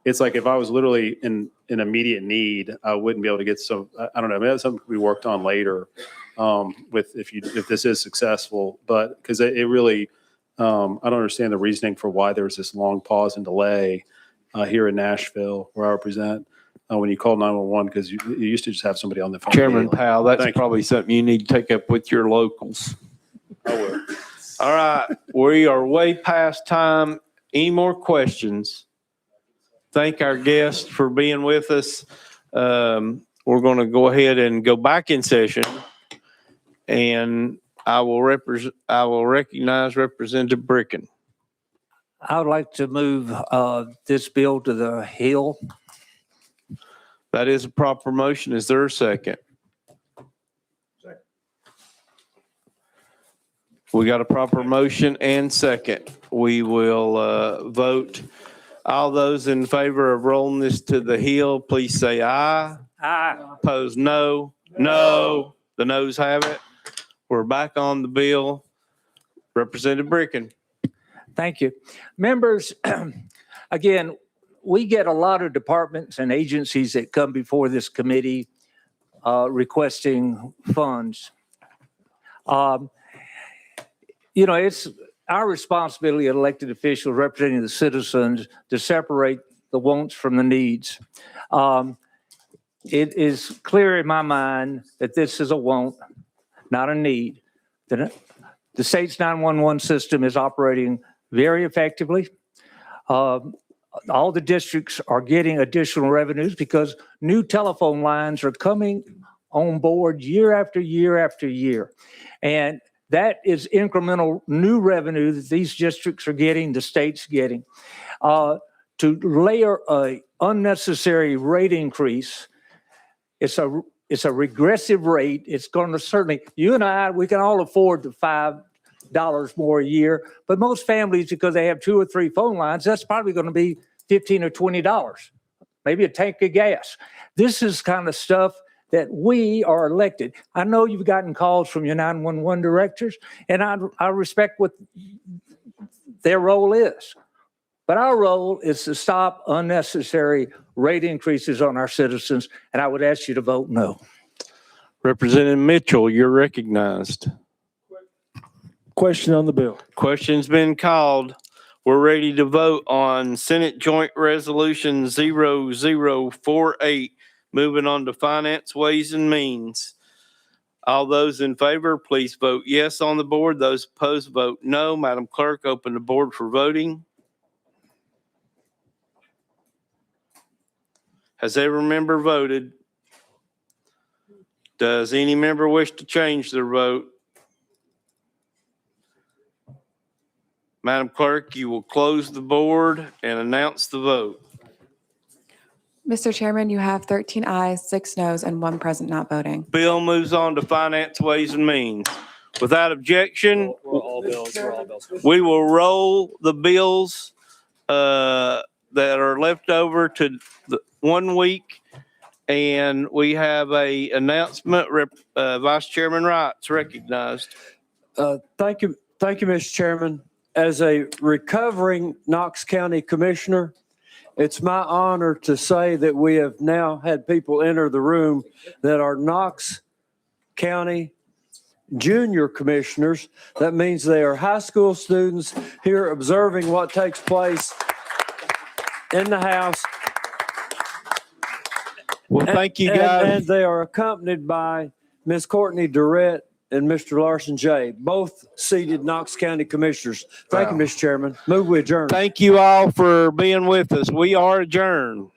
Speaker 10: it's like if I was literally in immediate need, I wouldn't be able to get some, I don't know, maybe that's something we worked on later if this is successful. But because it really, I don't understand the reasoning for why there's this long pause and delay here in Nashville, where I represent, when you call 911, because you used to just have somebody on the phone.
Speaker 1: Chairman Powell, that's probably something you need to take up with your locals.
Speaker 10: I will.
Speaker 1: All right, we are way past time. Any more questions? Thank our guests for being with us. We're going to go ahead and go back in session, and I will recognize Representative Bricken.
Speaker 14: I would like to move this bill to the Hill.
Speaker 1: That is a proper motion. Is there a second?
Speaker 2: Second.
Speaker 1: We got a proper motion and second. We will vote. All those in favor of rolling this to the Hill, please say aye.
Speaker 14: Aye.
Speaker 1: Opposed, no. No. The noes have it. We're back on the bill. Representative Bricken.
Speaker 14: Thank you. Members, again, we get a lot of departments and agencies that come before this committee requesting funds. It's our responsibility as elected officials representing the citizens to separate the wants from the needs. It is clear in my mind that this is a want, not a need. The state's 911 system is operating very effectively. All the districts are getting additional revenues because new telephone lines are coming on board year after year after year. And that is incremental new revenue that these districts are getting, the state's getting. To layer a unnecessary rate increase, it's a regressive rate. It's going to certainly, you and I, we can all afford the $5 more a year, but most families, because they have 2 or 3 phone lines, that's probably going to be $15 or $20, maybe a tank of gas. This is kind of stuff that we are elected. I know you've gotten calls from your 911 directors, and I respect what their role is. But our role is to stop unnecessary rate increases on our citizens, and I would ask you to vote no.
Speaker 1: Representative Mitchell, you're recognized.
Speaker 9: Question on the bill.
Speaker 1: Question's been called. We're ready to vote on Senate Joint Resolution 0048. Moving on to Finance, Ways and Means. All those in favor, please vote yes on the board. Those opposed, vote no. Madam Clerk, open the board for voting. Has every member voted? Does any member wish to change their vote? Madam Clerk, you will close the board and announce the vote.
Speaker 3: Mr. Chairman, you have 13 ayes, 6 noes, and 1 present not voting.
Speaker 1: Bill moves on to Finance, Ways and Means. Without objection, we will roll the bills that are left over to the 1 week. And we have a announcement. Vice Chairman Wright's recognized.
Speaker 9: Thank you, Mr. Chairman. As a recovering Knox County Commissioner, it's my honor to say that we have now had people enter the room that are Knox County Junior Commissioners. That means they are high school students here observing what takes place in the House.
Speaker 1: Well, thank you, guys.
Speaker 9: And they are accompanied by Ms. Courtney Durrett and Mr. Larson J., both seated Knox County Commissioners. Thank you, Mr. Chairman. Move we adjourn.
Speaker 1: Thank you all for being with us. We are adjourned.